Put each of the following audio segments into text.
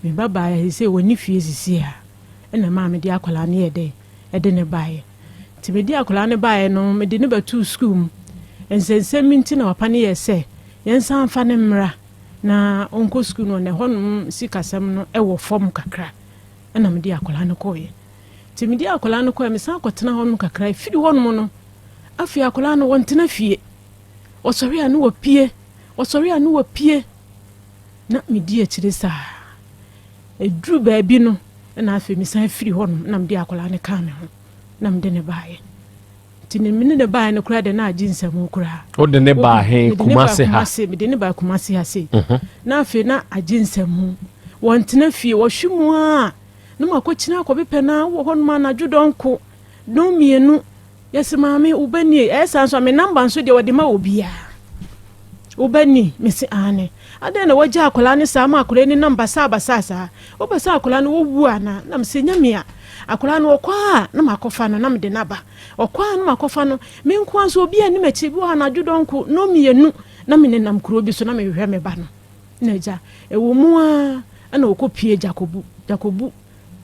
me baba he say woni fie sisi a na ma me di akola ne ede ne bae ti me di akola ne bae no me di ne batu school ensensem minti na wapa ne yese yensa amfa ne mra na onko school no ne honum sikasem no ewo form kakra na me di akola ne koye ti me di akola ne koye me san akotena honum kakra fidi honum no afi akola no wontena fie osori anu wo pie na me di akire saa edru baabi no na afi me san firi honum na me di akola ne ka me ho na me de ne bae tini mini ne bae ne kura de na aginsem kura o de ne ba he kumase ha me de ne ba kumase ha se na afi na aginsem wontena fie wo hwemu a na makokina akobepe na wo honum na dwodonko no mienu yes maame ubani esa so me number nso de wode ma obia ubani mesi ane ade na waje akola ne sama akola ni number sasa obasa akola no wowu ana na msenya mia akola no okwa na makofa no na mde naba okwa na makofa no me nko anso obia ni machi bi wa na dwodonko no mienu na me nenam kuro bi so na me hwehwe me ba no na ja ewo mu a na okopie Jacobu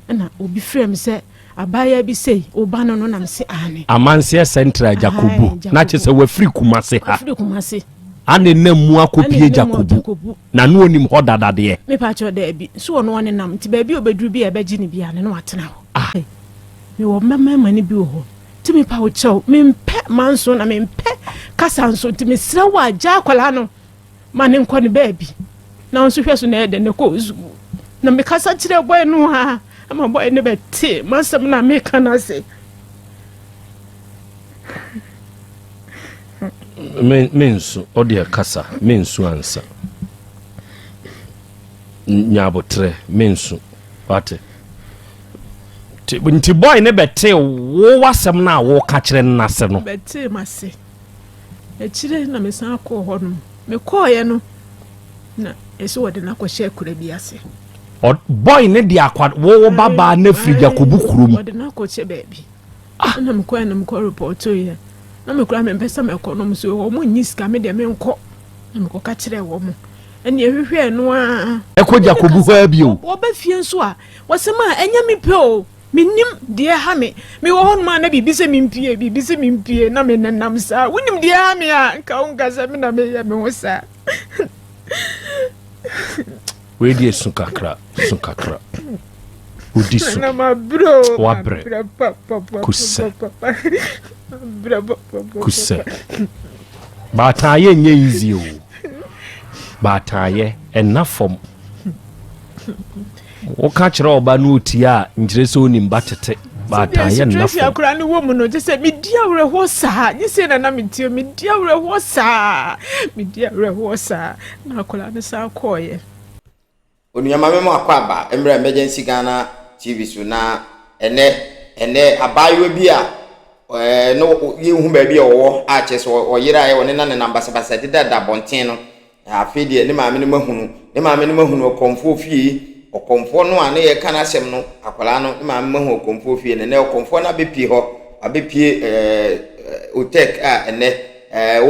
na obi frem se abaya bi sei oba no na mse ane amanse central Jacobu na chese we free kumase ha free kumase ane na mu akopie Jacobu na no onim ho dadade me pa cho da bi so ono one nam ti ba bi obeduru bi e beji ni bia ne no atena ho me wo mama ni bi ho ti me pa wo chew me mpe manso na me mpe kasa nso ti me sira wa ja akwala no ma ne nkɔ ne ba bi na nso hwɛ so na ede ne ko zu na me kasa kire boy no ha ama boy ne beti masam na me kana se mensu odi kasa mensu ansa nyabotre mensu wate nti boy ne beti wo wasam na wo ka kire nase no beti mase e kire na me san akɔ hɔ no me kɔɔ no na eso wode na kɔhye kura bi ase boy ne di akwad wo baba na firi Jacobu kurom wode na kɔhye baabi na me kɔɔ na me kɔ report ye na me kura me pesa me kɔ no mo so wo mo nyiska me de me nkɔ na me kɔ ka kire wo mo ene ehwehwe no a ekɔ Jacobu hɔ abi o wo ba fie nso a wɔsema enya me pe o minim de ha me wo hon ma na bibi se mimpie na me nanam sa wonim de ha me a ka unga se me na me ye me ho sa we die sukakra udisu na ma bro wabre kusse bataye nye easy o bataye enafom o ka kire oba no otia njire so onim batete bataye enafom ya kura ni wo mu no je se mi dia wre ho sa ni se na mi tie mi dia wre ho sa na kula ni sa koye onuyama me mo akwaba emre emergency Ghana TV so na ene abayo bi a no ye hu ba bi owo a che so oyira ye woni na ne number sabasa da bonten no afi de ne maame ne mahunu okomfo fie okomfo no ane ye kana asem no akwala no ne maame mahu okomfo fie ne okomfo na bepi ho abepie otek a ene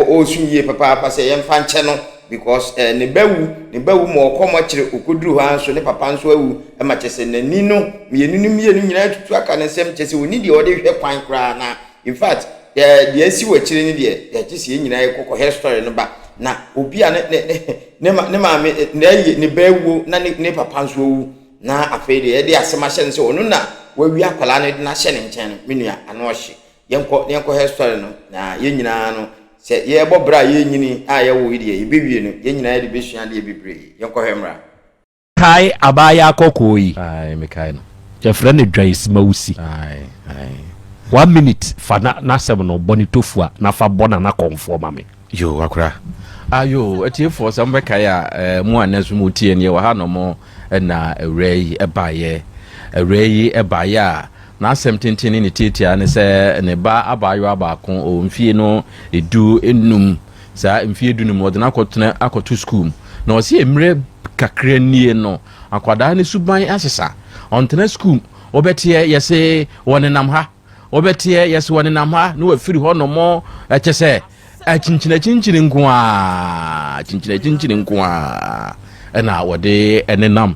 o sunye papa se yemfa nche no because ne bawu mo okomo kire okoduru ha so ne papa nso awu e ma chese nani no mienu nyina tutu aka ne sem chese oni de ode hwe kwan kra na in fact de asi wa kire ni de ya chese nyina ye kokko hair story no ba na obi a ne maame ne bawu na ne papa nso awu na afei de de asema hye ne se onu na wawi akwala ne na hye ne nchen menua ano hye yenko hair story no na ye nyina no se ye bobra ye nyini a ye wo ide ebewie no ye nyina ye de besua de bebre yenko hemra kai abaya akokoi ai me kai no je friend Dwais Mausi ai 1 minute fa na sem no bonitofu a na fa bona na conform mame yo akura ayo etiefo some be kai a mu anesu mu tie ne wa ha no mo na awrei ebaye a na asem tentene ne titia ne se ne ba abayo abako o mfie no edu enum sa mfie edu num odena akoto school na o se emre kakra nie no akwada ne suban asesa ontena school obetie yese wonenam ha obetie yese wonenam ha no afiri ho no mo echese chinchina nkoa ena wode enenam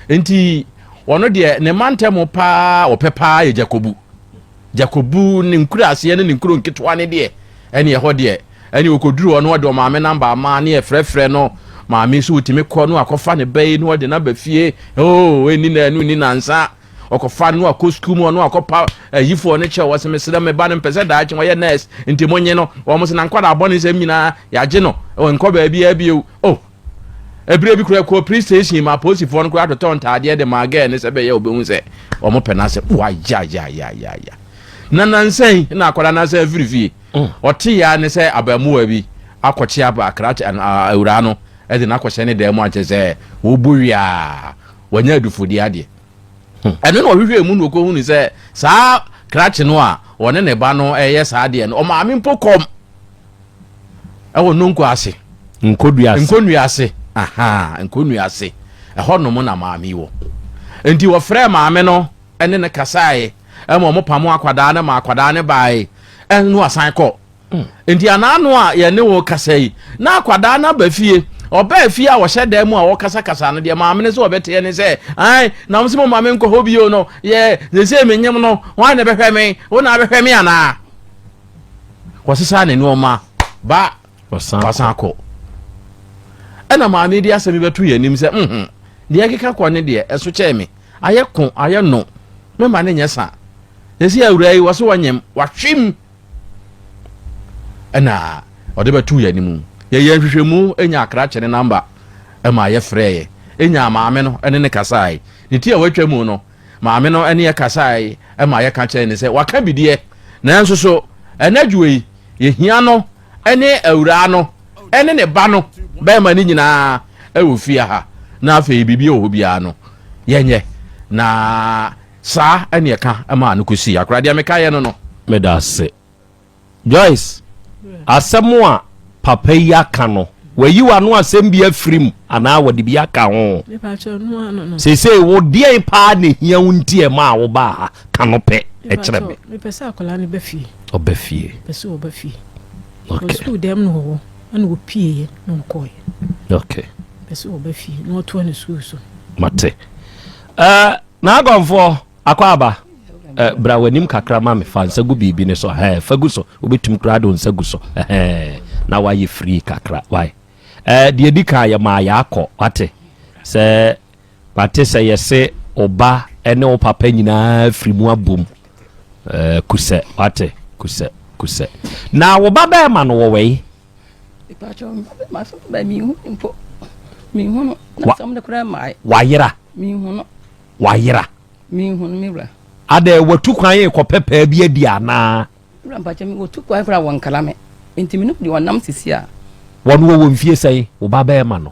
enti ono de ne mantemo pa opepa ye Jacobu ne nkura ase ne nkuro nketwa ne de ene ye ho de ene okoduru ono de maame namba ama ne frefre no maame so utimi kɔ no akɔfa ne bɛyi no de na ba fie eni na anu ni nansa okofa no akosku mu no akopa yifo ne che wo se meseda me ba ne mpese da ache wo ye nurse nti monye no wo mo se na nkwada abɔ ne nsɛm nyina ya gye no nkɔ ba bi ebire bi kura ko police station ma police fo no kura to ton taade de ma ga ne se be ye obehu se wo mo pɛ na se wa ya na nansan na akwada na se afirifie ɔte ya ne se abamuwa bi akɔkye aba akrat awura no ede na akɔhyɛ ne da mu ache se wo buwia wanya adufodi ade eno no hwehwe mu no ko hu ni se saa krakye no a one ne ba no eye saa de no o ma me mpokom ewo nonko ase nkonu ase nkonu ase eho no mo na maame wo enti wo frɛ maame no ene ne kasae emo mo pamo akwada na ma akwada ne bae enu asan kɔ enti anano a ye ne wo kasae na akwada na ba fie oba fie a wo hye da mu a wo kasa no de maame ne so obete ne se ai na mo se mo maame nko hobi o no ye se menyem no wan ne behwe me wo na behwe me ana kwasesa ne no ma ba wasan kɔ ena maame di asemi betu yanim se de akeka kɔ ne de eso kyɛ me ayɛ no me ma ne nyesa yesi awurai wo so wanyem wahwem ena ɔde betu yanim ye hwehwemu enya akra kyene number ma ye frɛ enya maame no ene ne kasae ne ti a watwamu no maame no ene ye kasae ma ye ka kyene ne sɛ waka bidie na nso so enadwuei ye hia no ene awura no ene ne ba no ba ma ni nyina ewo fia ha na afei bibie wo bia no yenye na sa ene ye ka ma no kosi akra dia meka ye no medase Joyce asɛm a papa yi aka no wayi wa no asɛm bi afrim ana wadi bi aka ho sese wo deɛ pa ne hia wunti e ma wo ba ka no pɛ e kyerɛ me pesa akola ne ba fie pesa wo ba fie okay school dem no wo ana wo pie no koye okay pesa wo ba fie no to ne school so mate na agonfo akwaba bra wanim kakra ma me fa nsagu bibi ne so fagu so obetum kra do nsagu so na waye free kakra why de edika ya ma ya akọ wate se pate se yese oba ene o papa nyina free mu abom kuse wate kuse na wo ba ba ma no wo we ipacho ma so ba mi hu mpo mi hu na sam de kra mai wayira mi hu no wayira mi hu no mi bra ade watu kwan ye kopepa bi adi ana bra mpacho mi watu kwan fra won kala me enti di wonam sisi a wonu wo mfie sai wo ba ba ma no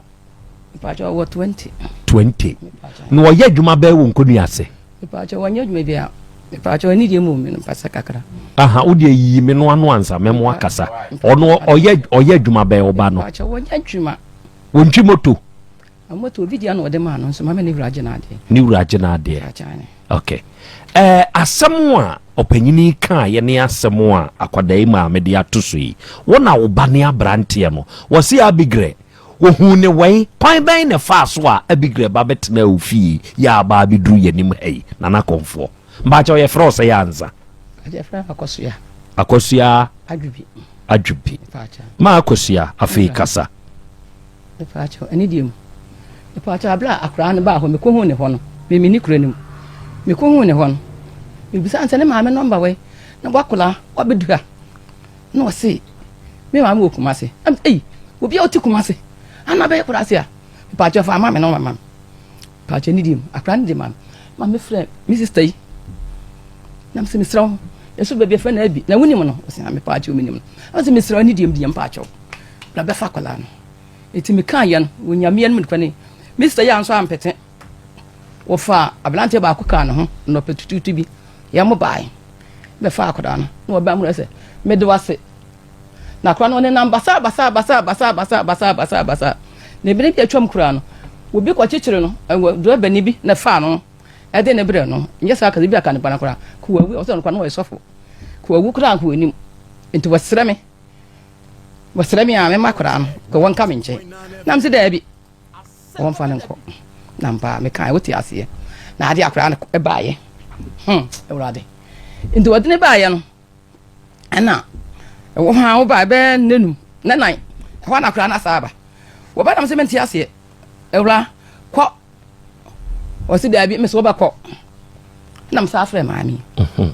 mpacho wo 20 no ye adwuma ba wo nkonu ase mpacho wonye adwuma bia mpacho ni die mu mi no pasa kakra wo de yi me no anu ansa memo akasa ono oye adwuma ba wo ba no mpacho wonye adwuma wontwi moto video no de ma no so ma me ni wuraje na ade okay asɛm a opanyini ka ye ne asɛm a akwadai ma me de atoso yi wona wo ba ne abrante no wo se abigre wo hu ne wai kwan ban ne fa so a abigre ba betena ofie ya ba bidru yanim ai nana konfo mba cha ye fro se ya anza aje fra akosua adwubi ma akosua afi kasa pacha ani dim pacha abla akra ne ba ho me ko hu ne ho no me ni kura nim me ko hu ne ho no me bisa anse ne maame number we na wakola wabedua no se me maame wo kumase obi a oti kumase ana be kura se a pacha fa maame no mama pacha ni dim akra ne dim maame frɛ me sister yi nam se misraw yesu bebia fa na abi na wunim no se me pacha o minim no se misraw ni dim pacha la be fa kola no eti me kan yan wonyame yan mun kwani Mr. Yan so ampete wo fa ablante ba akuka no ho no petututu bi ya mo bai be fa akoda no no ba mu rese me de wase na kra no ne namba basa ne bere bi atwam kura no wo bi ko chichire no do ba ni bi na fa no e de ne bere no nya sa ka bi aka ne bana kura ku wawu o so no kwa no wo sofo ku wawu kura ko anim enti wasere me a me makura no ko won ka me nche nam se da bi won fa ne nko nampa me kan wote ase na ade akra no e baaye ewrade nti wodene baaye no ana wo ha wo baa be nenu na nan ho na akra na saaba wo ba nam se menti ase ewra kɔ osi da bi me so ba kɔ nam sa afre maami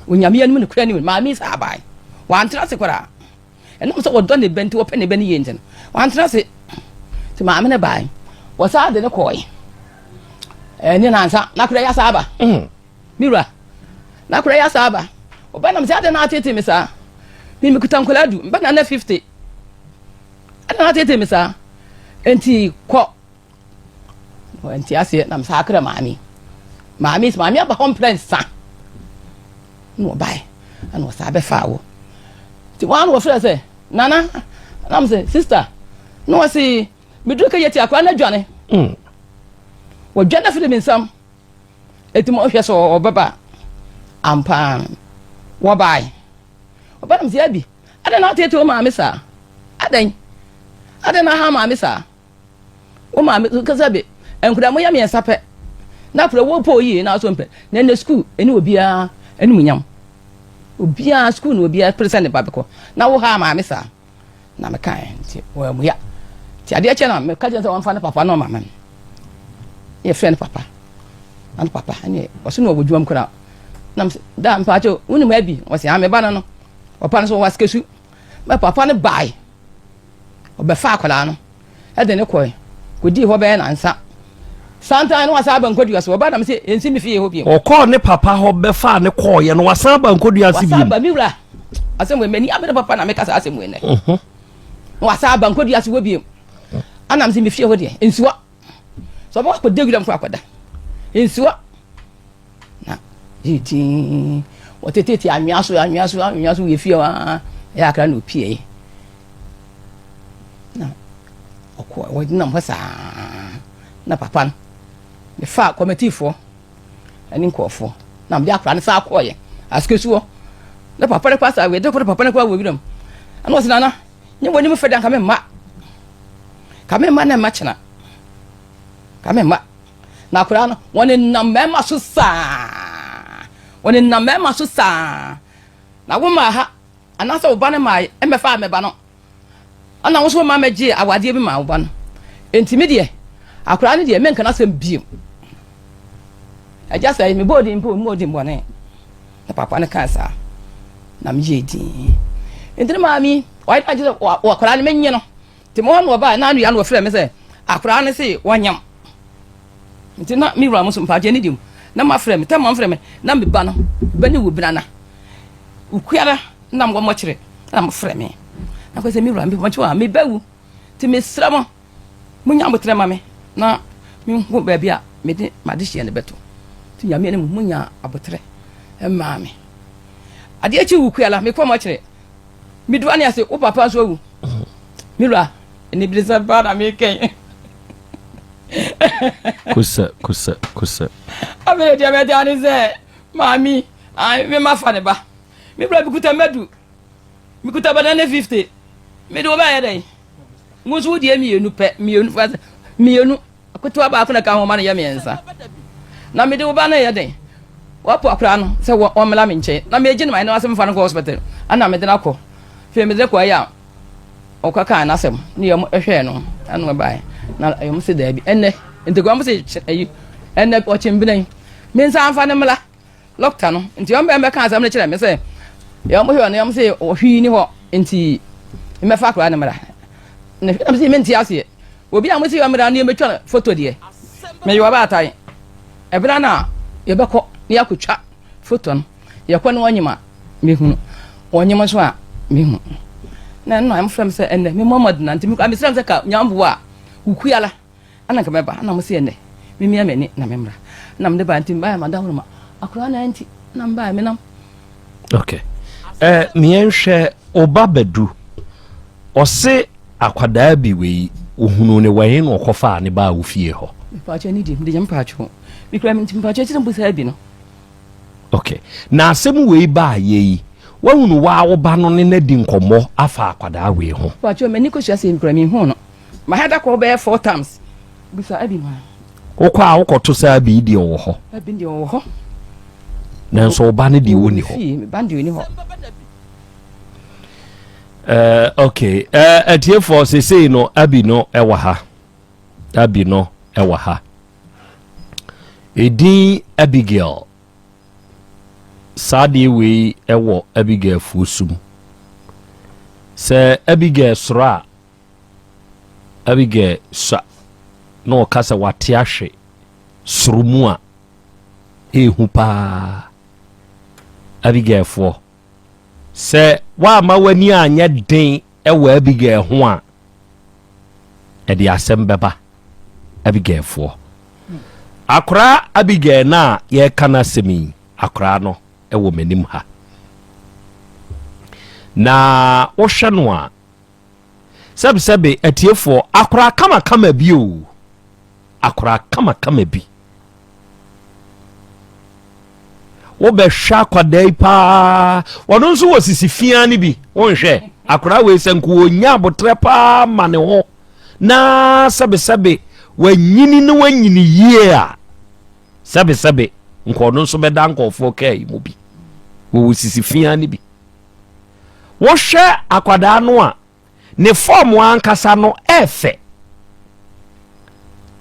onyame anu ne kura ni maami sa baaye wa antra se kwara enam so wodɔ ne benti wo pe ne beni yenten wa antra se ti maami ne baaye wo sa de ne kɔe ni nansa na kura ya saaba mira na kura ya saaba oba nam se ade na atete me sa mi kuta nkola du mba na 50 ade na atete me sa enti kɔ enti ase nam sa akra maami aba home plan sa no bai ana sa be fa wo ti wan wo fira se nana nam se sister no wasi miduka yeti akwa na dwane wo dwane fi mi nsam eti mo hwe so obaba ampa wo bai obam se abi ada na tete o maami sa adan na ha maami sa o maami kazabe enkura mo ya me nsape na pro wo po yi na so mpe na na school eni obia eni munyam obia school no obia present ne babeko na wo ha maami sa na me kan ti wo mu ya ti ade che na me ka je se won fa ne papa no mama ye friend papa and papa ani o so no obojuam kura na da mpa cho uni mu abi o se ha me ba no papa no so was kesu me papa ne bai o be fa akola no e de ne koy ko di ho be na nsa santa no wasa ban kodua so ba na me se ensi mi fie ho bi o ko ne papa ho be fa ne koye no wasa ban kodua si bi wasa ba mi wura asem we mani abere papa na me kasa asem we ne wasa ban kodua si wo bi ana me se mi fie ho de ensiwa so ba ko degudam ko akoda ensiwa na jiti wotete anwaso ye fie wa ya akra no pie na okwa wodinam hasa na papa no me fa committee fo ani nkofo na me akra ne sa akoye askesuo na papa ne kwasa we de papa ne kwa wo bidam ana osina na nye woni me feda nka me ma na ma chena ka me ma na akra no woni na mema so sa na wo ma ha anasa wo ba ne ma e me fa me ba no ana wo so ma meje awade bi ma wo ba no entimi de akra ne de menka na sem biem aja say me bodi mpo mo di mbone na papa ne kansa na me jedi entri maami wai ta je wo akra ne menye no ti mo no ba na anu ya no frɛ me se akra ne se wonyam nti na mi wura mo so mpa je ne dim na ma frɛ me ta ma frɛ me na me ba no ba ne wo binana ukuara na mo mo kyere na mo frɛ me na ko se mi wura me mo kywa me bawu ti me sra mo munya mo tre ma me na mi ho ba bia me de ma de hye ne beto ti nya me ne munya abotre e ma me ade achi ukuara me ko mo kyere mi duane ase o papa so wu mi wura ni brisa ba na me ken kusa abe dia me dia ni se mami ai me ma fa ne ba mi bra bi kuta medu mi kuta ba na 50 mi do ba ye dai ngusu die mienu fa mienu akutu ba afuna ka ho ma na ya miensa na mi do ba na ye dai wa po akra no se wo mela mi nche na me gine mai na asem fa no hospital ana me de na ko fe me de ko ya o ka kan na asem ni yo ehwe no anu ba na yo se da bi enne nti ko mo se ayi enne o chimbinan me nsa anfa ne mela lokta no nti yo be kan asem ne kire me se yo mo hwe no yo se o hwi ni ho nti me fa akra ne mela ne am se me nti ase obi am se yo mela ne me twa photo de me yo ba atai e bra na ye be ko ne yakotwa photo no ye ko ne wonyima me hu wonyima so a me hu na no am from se enne me Muhammad na nti me am se ka nyambo a ukuyala ana ka meba na mo se enne me mi amani na memra na me ba nti ba ma da ma akura na nti na mba me nam okay mienhwe oba badu ose akwadaa bi we ohunu ne waye no okofa ne ba wo fie ho pa cha ni di de jam pa cho mi kra mi nti pa cha ti mbu sa bi no okay na asem we ba ye wahunu wa wo ba no ne na di nkomo afa akwadaa we ho pa cho me ni ko sia se mi kra mi hu no ma hada ko be 4 times bisa abi ma wokwa wokoto sa bi di wo ho abi di wo ho nanso oba ne di woni ho ba ndi woni ho okay atie for say no abi no ewa ha abi no ewa ha edin Abigail sadi we ewo Abigail fusum se Abigail sra Abigail sa no kasa wate ahwe surumu a ehu pa Abigail fo se wa ma wani anya den ewo Abigail ho a e di asem beba Abigail fo akra Abigail na ye kana semi akra no ewo manim ha na wo hwe no a sebe atiefo akra kama bi o akra kama bi wo be hwa kwadai pa wono nso wo sisifia ni bi wo hwe akra we senku onya abotre pa mane ho na sebe wanyini no wanyini yie a sebe nkono nso be dan kofo kai mu bi wo sisifia ni bi wo hwe akwada no a ne form ankasa no efe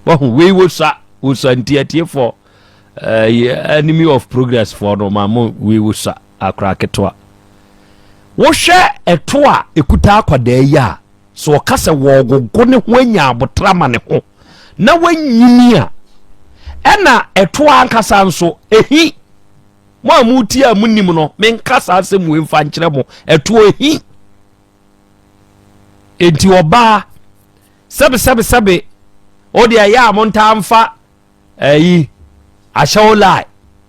wo we wo sa ntiatie for enemy of progress for no mamo we wo sa akra ketwa wo hwe eto a ekuta akwada ya so kasa wo gogo ne ho anya abotra ma ne ho na wanyini a ena eto ankasa nso ehi mo amuti a munim no menkasa asem we mfa nkyere mo eto ehi enti oba sebe odi ya monta amfa ashawolai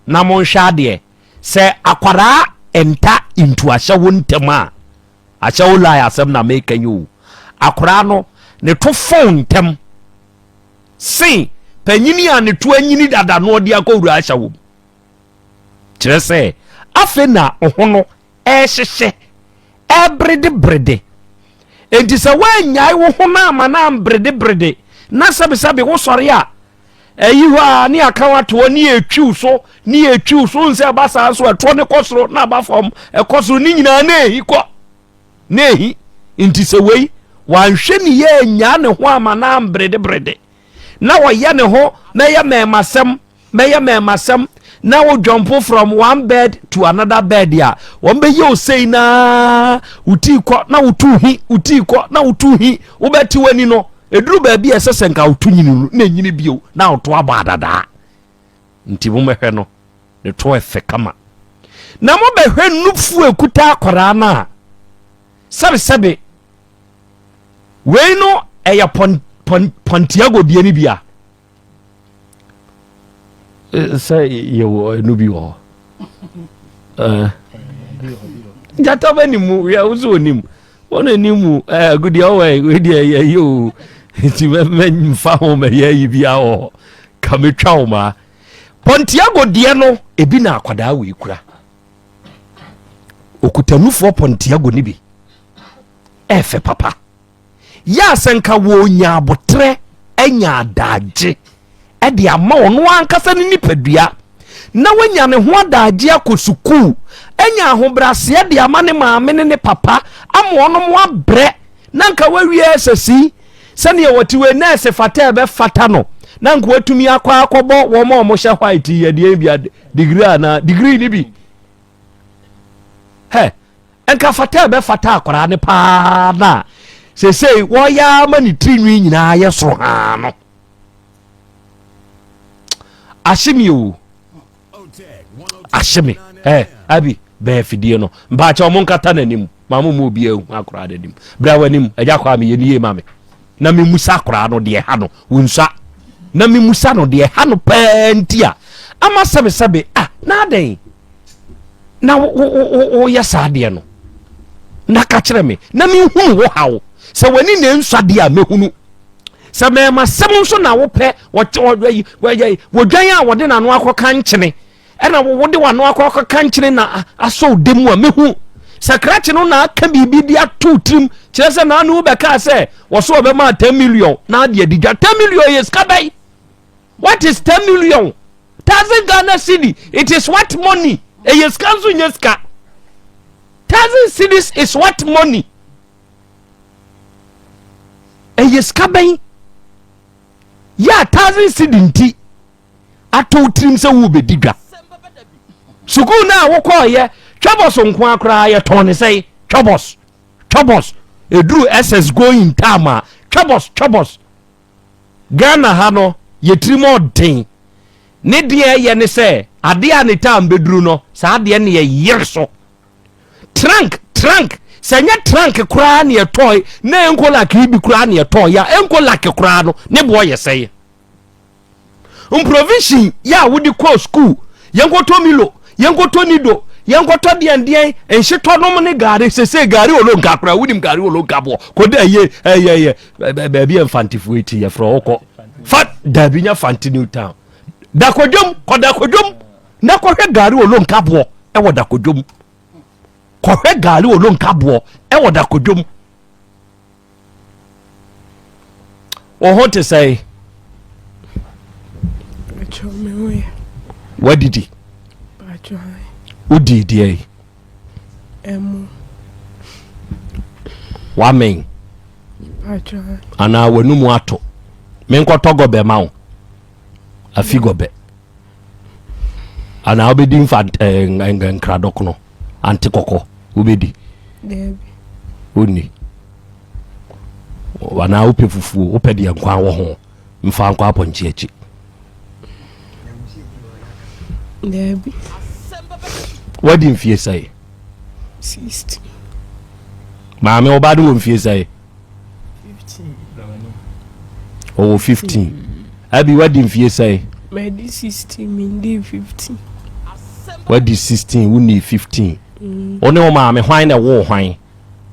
na monhwa de se akwara enta into ashawo ntema ashawolai asem na make you akwara no ne to phone ntem si panyini a ne to anyini dada no odi akowura ashawo kire se afe na ohono ehhehye brede enti se wanyai wo ho na amana brede na sabe wo sori a ayiwa ni akawato ni etwiw so nse abasa so eto ne kosoro na abafom ekosoro ni nyina na ehiko na ehi enti se wei wanhwe ni ye nya ne ho amana brede na wo ye ne ho na ye memasem na wo jump from one bed to another bed ya won be ye sei na utikọ na utuhi wo beti wani no eduru ba bi esese nka utunyini na nyini bio na oto abadada nti wo mehwe no ne to efe kama na mo behwe nufu ekuta akora na sebe we no eya pontiago die ni bia say yo nubi wo jata bani mu ya uzo nim wona nimu gudi away we die yo ti men fa ho me ye bia o kametwa o ma pontiago die no ebi na akwada we kura okutanufo pontiago ni bi efe papa ya senka wo nya abotre enya adaje e de ama ono ankasa ni nipadua na wanya ne ho adaje akosuku enya ahobrase e de ama ne maame ne papa ama ono mo abre nanka wawie esasi sane ye wotiwe na esefata ebe fata no nanka watumi akobo wo ma omo hye white ye de bia degree ni bi he enka fata ebe fata akora ne pa na sesei wo ya mani trinwi nyina ye soro ha no ashimi abi be fidie no mba cha omo nkata nanim mamu mu bi ehu akora danim bra wanim eja kwa me yenie mame na me musa akora no de ha no wunsa na me musa no de ha no pantia ama sebe na den na wo ya sade no na ka kire me na me hu wo hawo se wani ne nsade a mehunu se me ma sem nso na wo pe wo dwan a wode na no akoka nkyene ena wo de wa no akoka nkyene na aso demu a mehu sakrachi no na aka bibi dia tutrim kire se na no be ka se wo so be ma 10 million na de digwa 10 million yes ka bai What is 10 million? 1,000 Ghana cedi. It is what money? A yes kanzu nyeska. 1,000 cedis is what money? A yes kabay. Ya 1,000 cedi nti. Ato trim se wo be diga. Suku na wo ko ye Chobos nko akra ye ton say Chobos eduru SS going tama Chobos Ghana ha no ye trimo den ne de ye ne say ade a ne tam beduru no sa ade ne ye yerso trunk sanya trunk kra ne ye toy na enkola ka bi kra ne ye toy ya enkola ka kra no ne boy ye say provision ya wudi ko school yenkoto milo yenkoto nido yenkoto dian enhyeto no ne gare sese gare olonka kra wudim gare olonka bo ko da ye ba bi enfantifo eti ye fro okọ fat da binya fanti new town da kodwom na ko hwe gare olonka bo e wo da kodwom ko hwe gare olonka bo e wo da kodwom o ho te say what did he? Udidi Wamen ana wanumu ato menkoto gobe mawo afigobe ana obedi infant nkradok no antikoko obedi oni wana upefufu upedi yankwa wo ho mfa nkwa aponchi echi Debbie. What did you say? 60. Mammy, or bad won't you say? 15. Oh, 15. Abby, what did you say? My 16, Mindy 15. What did 16? We need 15. Only oh, mammy, why a war wine?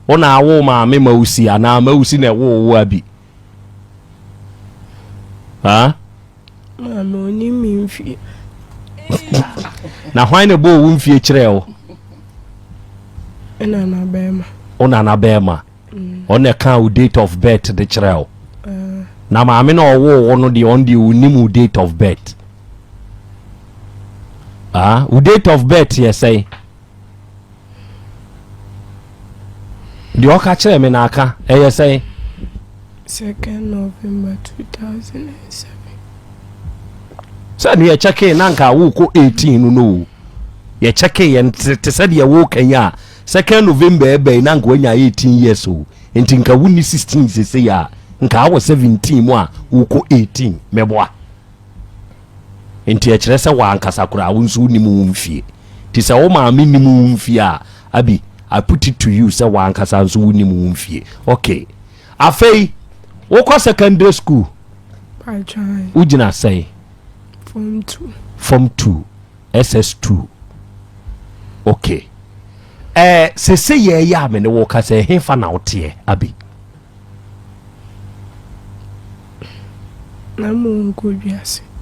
On our war, mammy, Mousy, and our mousy in a war, Abby. Huh? Mamma, only mean fear. Na why na bo won fie kire o na bema ona na bema ona ka o date of birth de kire o na ma me na owo ono de on de unimu date of birth o date of birth ye say de o ka kire me na aka ye say 2nd November 2007. So you check in nanka wo ko 18 no ye check in te said ye wo kanya 2nd November ebe nanka wanya 18 years o enti nka wuni 16 sese ya nka awo 17 mu a wo ko 18 meboa enti e kire se wa ankasa kura wo nso ni mu mfie ti se wo ma me ni mu mfie a abi I put it to you se wa ankasa nso wo ni mu mfie okay afei wo ko secondary school I try ujina say Form 2 SS2 okay se ye ya me ne wo ka se hefa na wote abi na mo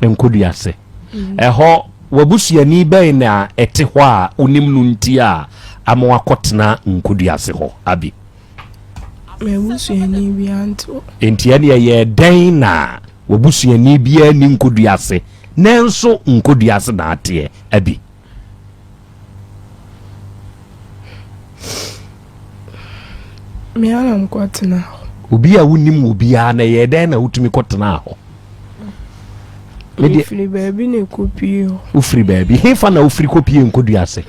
nkoduase ho wabusuani bɛn na ɛte hɔ a onim no nti a ama wakɔtena nkoduase hɔ abi wabusuani bi anto enti ane yɛ dɛn na wabusuani bi ani nkoduase nenso nkoduase na ate abi me ana mkɔtena obi a wonim obi a na yɛ dɛn na wotumi kɔtena hɔ ufiri baabi na kopie ho ufiri baabi hefa na ufiri kopie nkoduase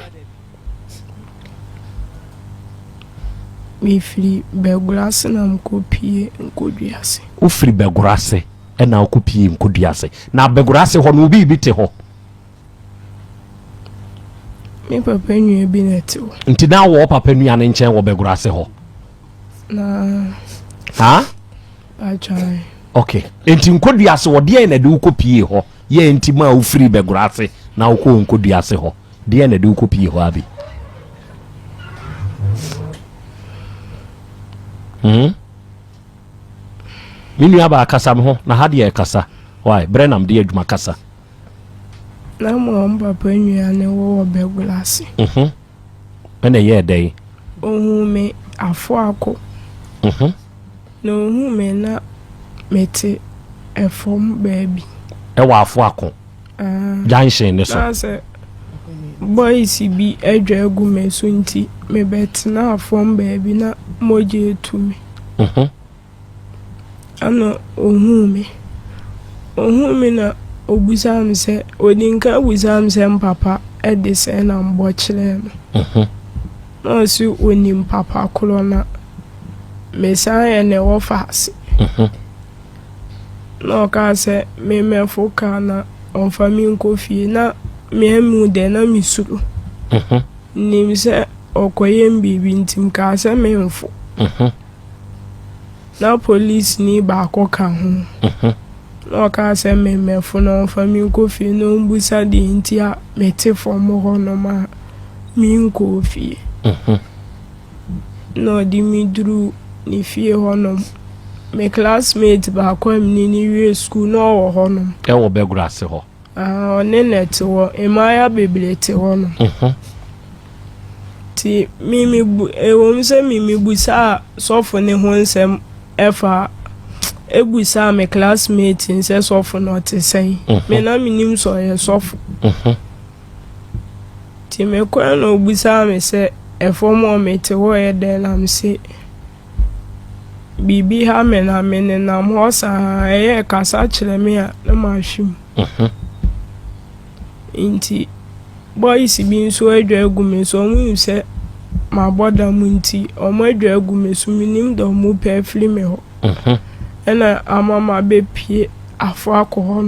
mefiri begurase na mkopie nkoduase ufiri begurase na okopie nkoduase na begurase ho no obi te ho me papa nua bi na te ho nti na wo papa nua ne nkyɛn wo begurase ho na ha achai okay enti nkoduase wo de na de ukopie ho ye enti ma ufiri begurase na wo ko nkoduase ho de na de ukopie ho abi minu aba kasa ho na ha de kasa why brenam de adwuma kasa na mo papa nua ne wo begurase ene ye dey ohu me afo ako na ohu me na mete efom baabi wa Afuako junction ne so boys bi edwa egu meso nti me betina afom baabi na moje etumi ana ohumi na obusam se odinka obusam se mpapa edise na mbo kire no no si onim papa kolona mesaye ne wo fase no ka se me mefoka na on famille kofi na me de na misuru nim se okoyem bibi ntim ka se me mfo na police ni ba akoka ho no ka se me mefo no family kofi no mbusa di ntia mete form ho no ma mi kofi no di mi dru ni fie ho no me classmate ba kwa mni ni wie school no ho no e wo begurase ho one net wo emaya beblete ho no ti mimi bu ewo mse mimi busa sofo ne ho nsem efa ebusa me classmate nse sofo no te sei me na minim so ye sofo ti me kwa no busa me se efomo me te wo ye de na mse bibi ha me na me ne na mo sa ye kasa kire me a na ma hwim inti boys bi nso adwa agume so mu se ma boda mu nti o mo adwa agume so minim do mu pefli me ho ena amama be pie Afuako ho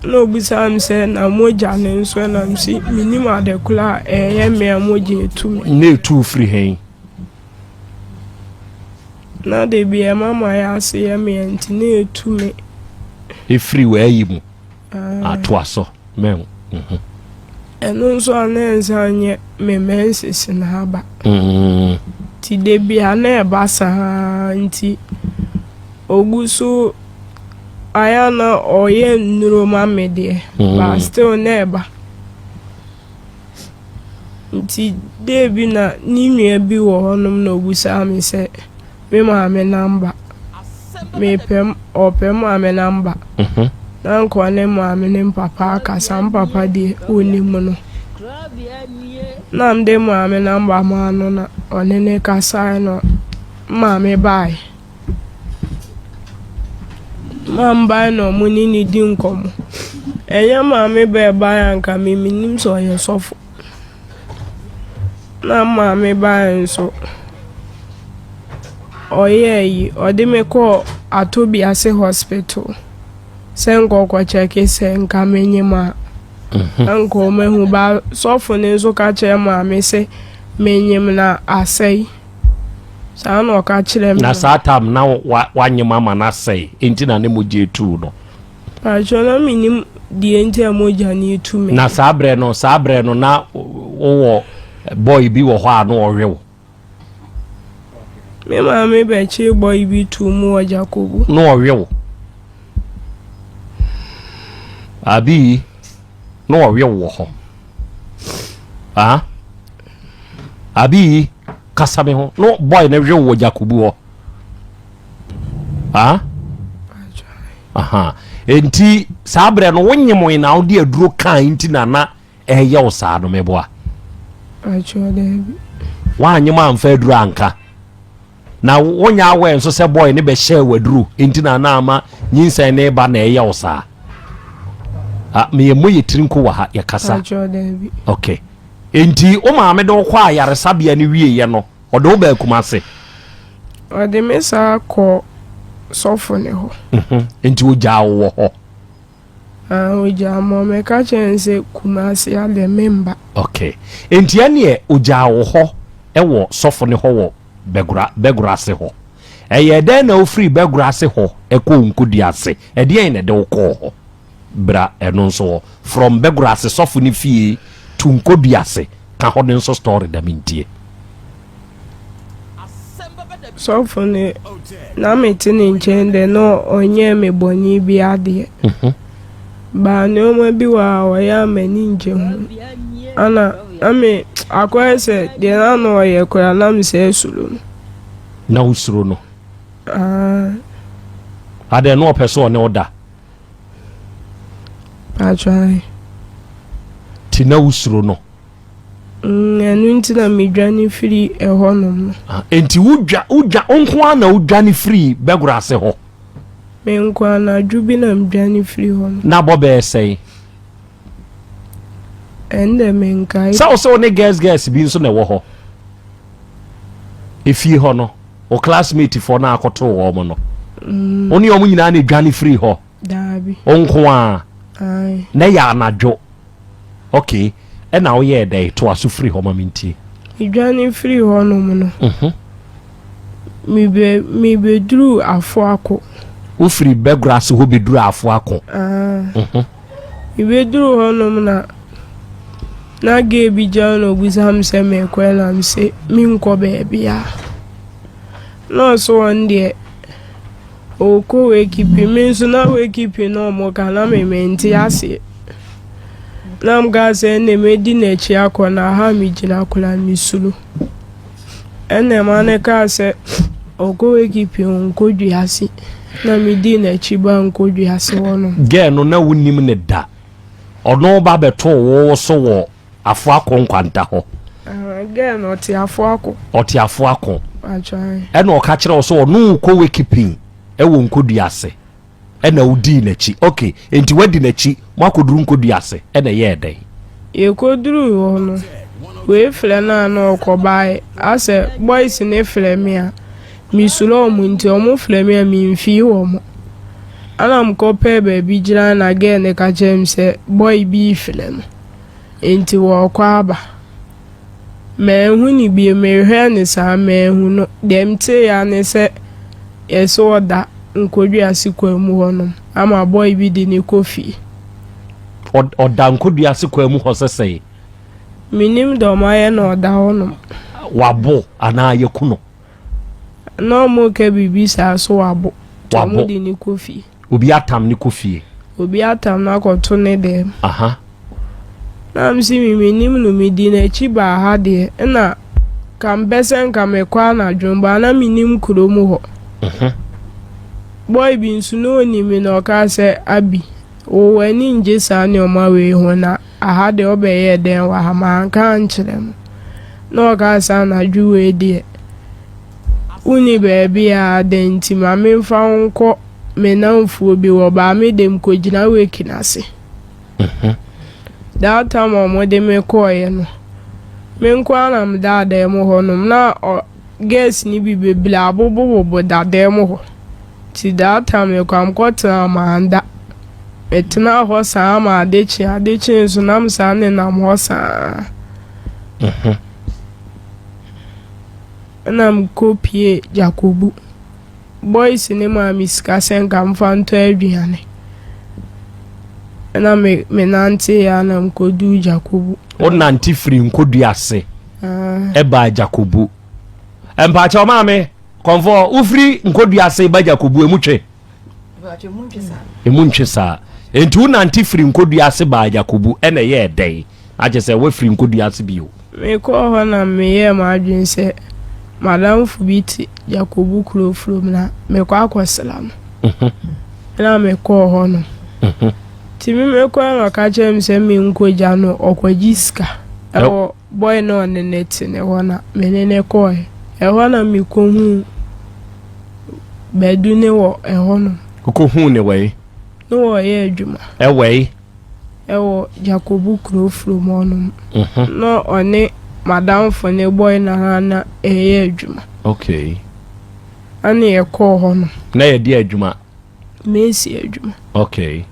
no bisam se na moja ne nso na msi minim adekula ye me moja etumi ne tu free hen na de bi mama ya se ye me nti ne etumi e free we yimu atoaso men eno nso anenza nye me menses na haba ti de bi ana e basa nti ogusu ayana oye nuro mamede ba still neba nti de bi na nimwe bi wo honum na ogusa mi se me ma me number me pem opem ma me number na nko ne ma me ne papa ka sam papa de onimu no na mde ma me number ma no na onene ka sai no ma me bai mamba no muni ni di nkomo enya ma me be bai anka me minim so ye sofo na ma me bai nso oyeyi odime ko Atobiase hospital sengo kwa cheke senka menyema anko mehu ba sofo ne nso ka che ma me se menyem na asai sa no ka kire me na satam na wanyema ma na sei enti na ne moje tu no pa jona minim di enti amoja ni tu me na sabre no na wo boy bi wo ho a no ohwewo me ma me be che boy bi tu mu o Jacobu no ohwewo abi no ohwewo ho abi kasame ho no boy na hwewo Jacobu ho enti sabre no wonyemo na odi aduro kan enti na ehye wo saa no meboa achode wanyema amfa aduro anka na wonya awe nso se boy ne be share waduro enti na ama nyinsan ne ba na ehye wo saa me yemu yetirinko wa ha yakasa achode okay enti o maame de wo kwa yaresabia ne wie ye no odo wo ba kumase ode mesa ko sofo ne ho enti wo ja wo ho oja mo me ka chense kumase ale member okay enti ane o ja wo ho e wo sofo ne ho wo begura se ho eye den na o free begura se ho e ko nkodi ase e de ne de wo ko ho bra eno nso from begura se sofo ne fie to nkodi ase ka ho ne nso story da mintie sofo ne na metini nchende no onye me boni bi ade ba ne o bi wa ya mani nje hu ana ame akwese de na no ye kora na mse esuru na usuru no ade no person ne oda Patrai. Tina usuro no. Enu nti na medwane free ehonum no. Enti uja onkwa na udwane free begura ase ho. Me nkwa na djubi na medwane free hono. Na bobe sei. Ende me nkai. So ne girls bi nso na wo ho. Efi ho no. O classmate for na akoto wo mo no. Oni omu nyina na dwane free ho. Dabi. Onkwa. Ai. Na ya anajo. Okay. Na wo ye dey to aso free ho maminti. Medwane free honum no. Mi be dru Afuako. Wo free begras ho be dru Afuako. Mi be dru honum na ge bi jano busam se me kwela mi se mi nko bebia. No so one day o ko we kipi mi so na we kipi no mo kana me menti ase. Nam gaze ne medi na chi akona ha mi gina akula mi sulu. Ene mane ka se o ko we kipi nko duase. Na mi di na chi ba nko duase wono. Ge no na wonim ne da. Ono ba beto wo so wo Afuako nkwanta ho. Ge no ti Afuako. Oti Afuako. Achai. Ene o ka kire wo so no ko we kipi e wo nko duase. Ena udi na chi. Okay, enti wadi na chi makoduru nkoduase ena ye den. Ye koduru hono. We fle na na okobai. Ase boys ne fle me a. Mi sulo mu nti omo fle me a mi mfi wo mo. Ana mkope baby jira na ge ne ka chem se boy bi fle no. Enti wo kwa aba. Me hu ni bi me hwe ne sa me hu no. Dem te ya ne se yeso oda nkodwi asikwa mu honom ama boy bi di ni kofi oda nkodwi asikwa mu ho sesei minim do maye na oda honom wabo ana yekuno no mo ke bibi sa so wabo wabo di ni kofi obi atam ni kofi obi atam na akoto ne dem aha na msi minim no mi di na chi ba ha de na kam besen kam ekwa na dwomba na minim kuro mu ho boy bi nsu no ni mi no ka se abi o wani nje sa ni o ma we ho na aha de obeye den wa ha ma kan nkyerem no ka sa na juwe de uni bebi a den ti ma me mfa nko me na mfuo bi wo ba me dem ko gina we kinase that time o mo de me ko ye no me nko ana m da da mo ho no na guess ni bi bebla bobo da da mo ho ti that time kwam kwota manda etna ho sa ma adechi so nam sa ne nam ho sa nam kopie Jacobu boys ne ma miska senga mfanto aduane na me nante ya nam kodu Jacobu o nanti free nkodu ase eba Jacobu empa cha maame konfo ufri nkodu ase ba Jacobu emutwe emunchesa entu nanti free nkodu ase ba Jacobu ene ye den aje se we free nkodu ase bio me ko ho na me ye ma adwinse madam fubiti Jacobu kro from na me ko akwasela no na me ko ho no timi me ko na ka chem se me nkoja no okwajiska ewo boy no ne net ne wona me ne ko e na me ko hu bedu ne wo eho no ko hu ne we no wo ye adwuma ewo Jacobu kro from ono no one madam for ne boy na eye adwuma okay ani e ko ho no na ye di adwuma mesi adwuma okay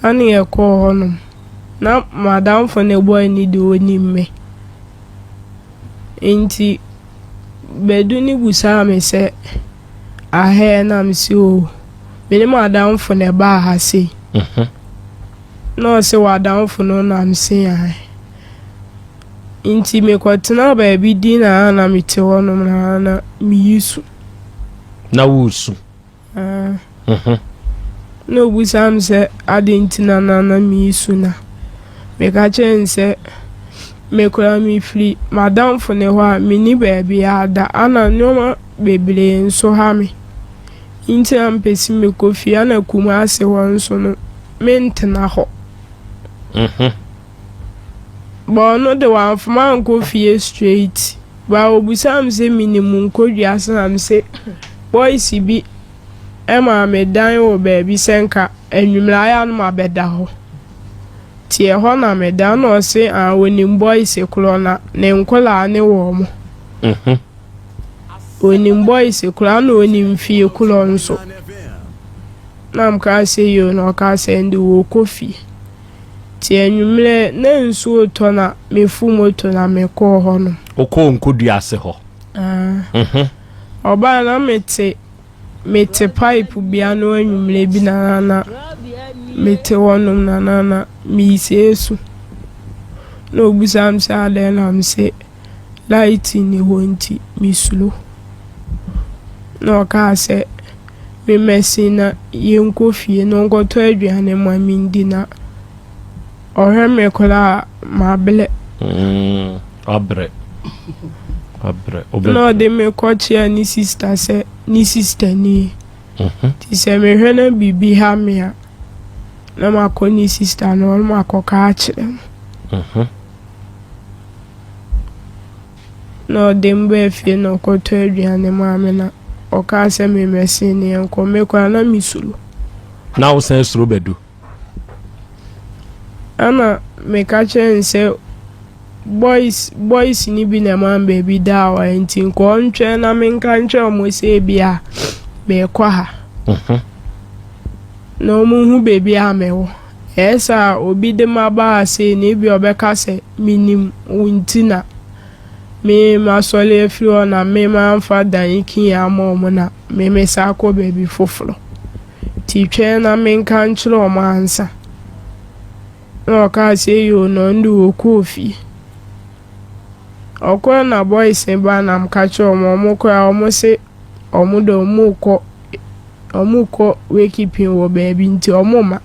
ani e ko ho no na madam for ne boy ni de oni me enti bedu ni busa me se ahe na msi o me madam for ne ba ha se no se wadam for no na msi ya inti me kwatena ba bi di na mite wono na mi yisu na wusu no busam se adinti na mi yisu na me ka chense me kura mi free madam for ne ho mi ni ba bi ada ana nyoma bebre nso ha mi inti am pesi me kofi ana kuma ase won so no mentena ho no de wa fama nko fie straight ba obusam se minimum kodua asam se boys bi ema me dan wo baby senka enwumra ya no mabeda ho tie ho na me dan no se wonim boys kro na ne nkola ne wo mo wonim boys kro na wonim fie kro nso na mka se yo no ka se ndi wo kofi tie enwumre na nsu to na me fu moto na me ko ho no okọ nkodua ase ho oba na mete pipe bia no enwumre bi na mete wonum na mi sesu no busam sa de na mse light ni honti mi sulo no ka se me mesina yenko fie no ngoto aduane ma mi ndi na ohwe kola ma bele abre no de me kochia ni sister ni ti se me hwena bibi ha me a na ma ko ni sister no ma ko ka achire no de mbe fie no ko to aduane ma me na o ka se me mesini enko me kwa na misulu na wo san suro bedu ana me ka chen se boys ni bi na man baby dawa enti nko ntwe na me nka ntwe o se bia me kwa ha no mu hu baby a me wo esa obi de maba se ni bi obeka se minim untina me masole frio na me man fa dan kin ya mo na me sa ko baby foforo ti twe na me nka ntwe o mansa no ka se yo no ndu okofi okwa na boys ba na mkacho omo kwa omo se omo do omuko we keeping wo baby nti omo ma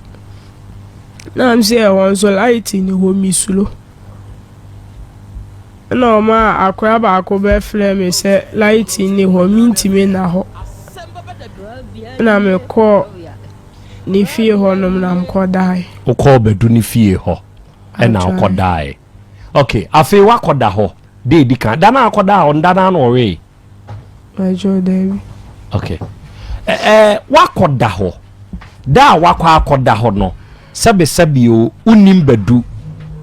na am say won so light ni ho misulo na ma akwa ba akobe flame se light ni ho minti me na ho na me ko ni fie ho no na mko dai o ko bedu ni fie ho e na o ko dai okay afi wa ko da ho de di kan da na ko da ho nda na no we ajo David okay wa ko da ho da wa kwa akoda ho no sebe o unim bedu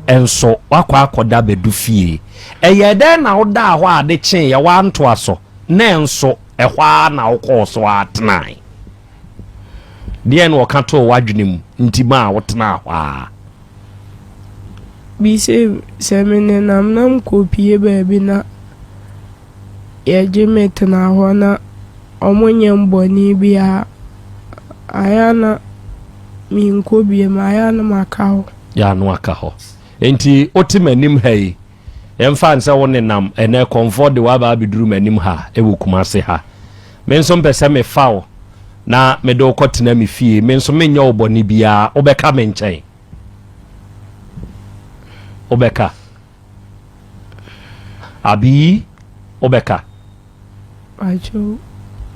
enso wa kwa akoda bedu fie eye den na oda ho ade chen ye wa nto aso na enso ehwa na wo so atnai de no ka to wadwenem ntima wotna hwa bi se mene nam kopie baabi na ye jemet na ho na omonye mboni bia ayana mi nkobie ma ayana makaho ya no akaho enti otimanim hai emfa nse woni nam ene comfort de wa ba biduru manim ha ewo kumase ha menso mpese me fawo na me do kotena me fie menso menye oboni bia obeka me nchen obeka abi obeka ajo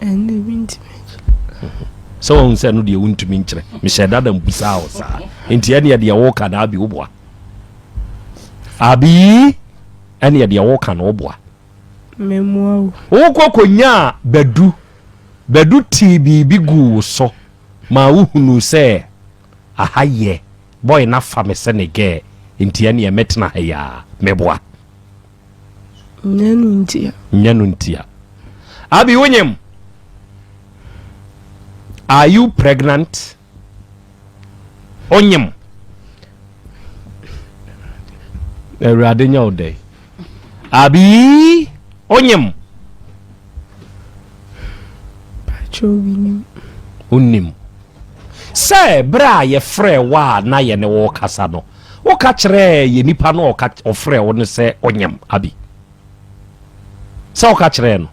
ende binti so on se no de wuntumi nkyere me sheda da mbusa wo sa enti ene de woka na abi obwa abi ene de woka na obwa memuawo wo kokonya bedu tv bigu so ma wuhunu se ahaye boy na fame se ne ge enti ene metna haya mebwa nyanu ntia abi wonyem. Are you pregnant? Onyem. Radenya ode. Abi onyem. Pachowinim. Unim. Say bra ye frɛ wa na ye ne wo kasa no. Wo ka kyerɛ ye nipa no o frɛ wo ne sɛ onyem abi. Sɛ wo ka kyerɛ no.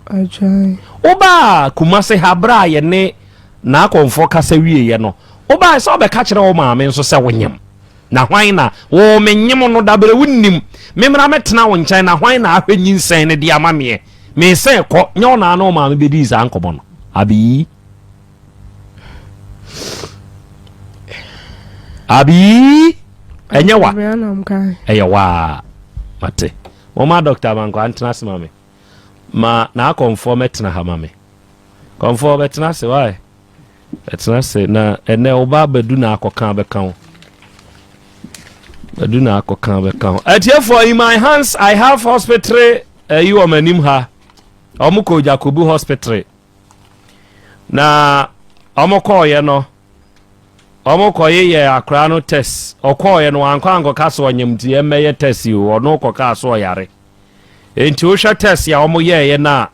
Ajai. Oba kumase habra ye ne na akonfo kasa wie ye no oba se obeka kire wo maame nso se wonyem na hwan na wo menyem no dabre wunnim memra metena wo nkyɛn na hwan na ahwenyi nsen ne de amame me se kɔ nyo na na wo maame bedi za nkomo no abi Abi enyewa Anam eyewa mate mama doctor manko antena se mame ma na conform etena ha mame conform etena se why etena se na ene oba badu na akokan beka badu na akokan beka atiefo in my hands I have hospital you omanim ha omuko Jacobu hospital na omoko ye no omoko ye akra no test okoye no anko kaso onyamti emeye test you ono koka so yare enti o hwa test ya omoye na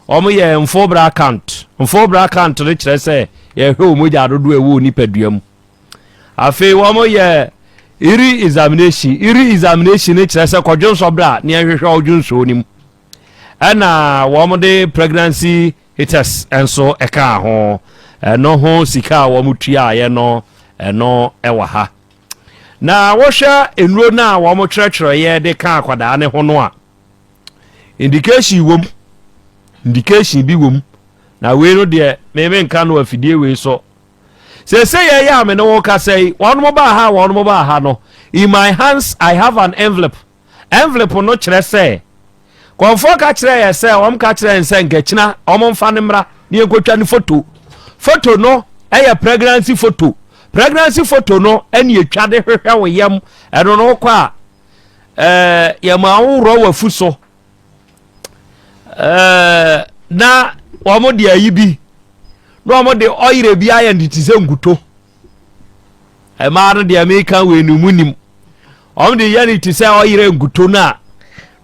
omoye mfobra account re kire se ye hwe omoja dodo ewu nipaduam afi omoye iri examination ne kire se kodwonso bra ne hwehwe odwonso onim ana womode pregnancy test enso eka ho no ho sika womutua ye no eno ewa ha na wohwa enuro na wo mo kyerɛkyerɛ ye de ka akwada ne ho no a indication bi wom na we no de me nka no afidie we so se ye ya me no wo ka sei won mo ba ha no in my hands I have an envelope no kyerɛ se konfo ka kyerɛ ye se wom ka kyerɛ nse nkachina omo mfa ne mra ne enkotwa ne photo no eye pregnancy photo no eni etwa de hwehwe wo yam eno no kwa yama woro wafu so na omo de ayibi no omo de oyire bi aye nditize nguto ma no de America we nu munim omo de yani tise oyire nguto na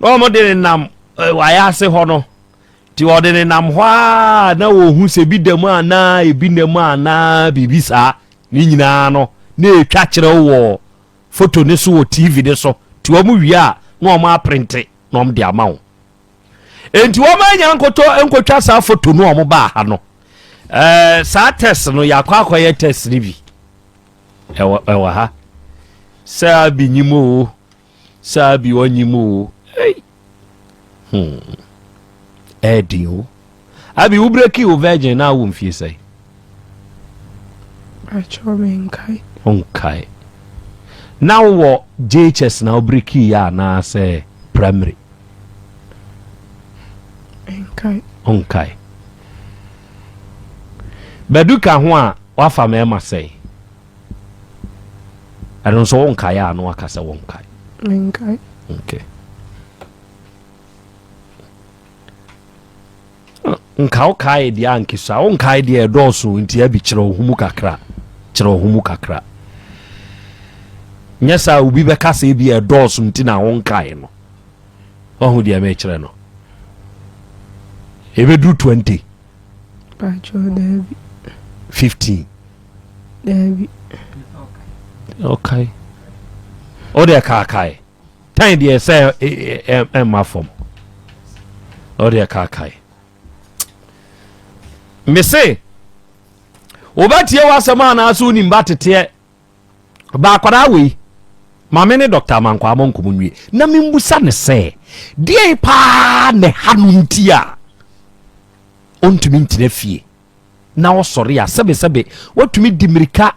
no omo de nam wayase ho no ti ode ne nam hwa na wo hu se bi dem ana ebi nem ana bibisa ni nyina no na etwa kire wo photo ne so wo TV ne so ti wo mu wi a na o ma print na o de ama wo enti wo ma nya nkotwa sa photo no o mo ba ha no sa test no yakwa ye test ni bi ewa ha sa bi nyimo sa bi wonyimo edio abi ubreki o virgin na wo mfie sai onkai now wo JHS na ubreki ya na say primary onkai beduka ho a wafa mema sei adon so onkai ya no akasa wonkai okay nka kai dia nkisa on kai dia doso ntia bi kire ohumu kakra nyesa ubi be kasa bi doso ntina on kai no ohu dia me kire no ebe du 20 pacho debi 15 debi okay o de kai tan dia say ma form o de kai me say obatie wasema na aso ni mbatete ba kwara we mame ne doctor mankwa monkomunwie na membusa ne say die pa ne hanu ntia ontumi ntire fie na osori ya sebe watumi dimirika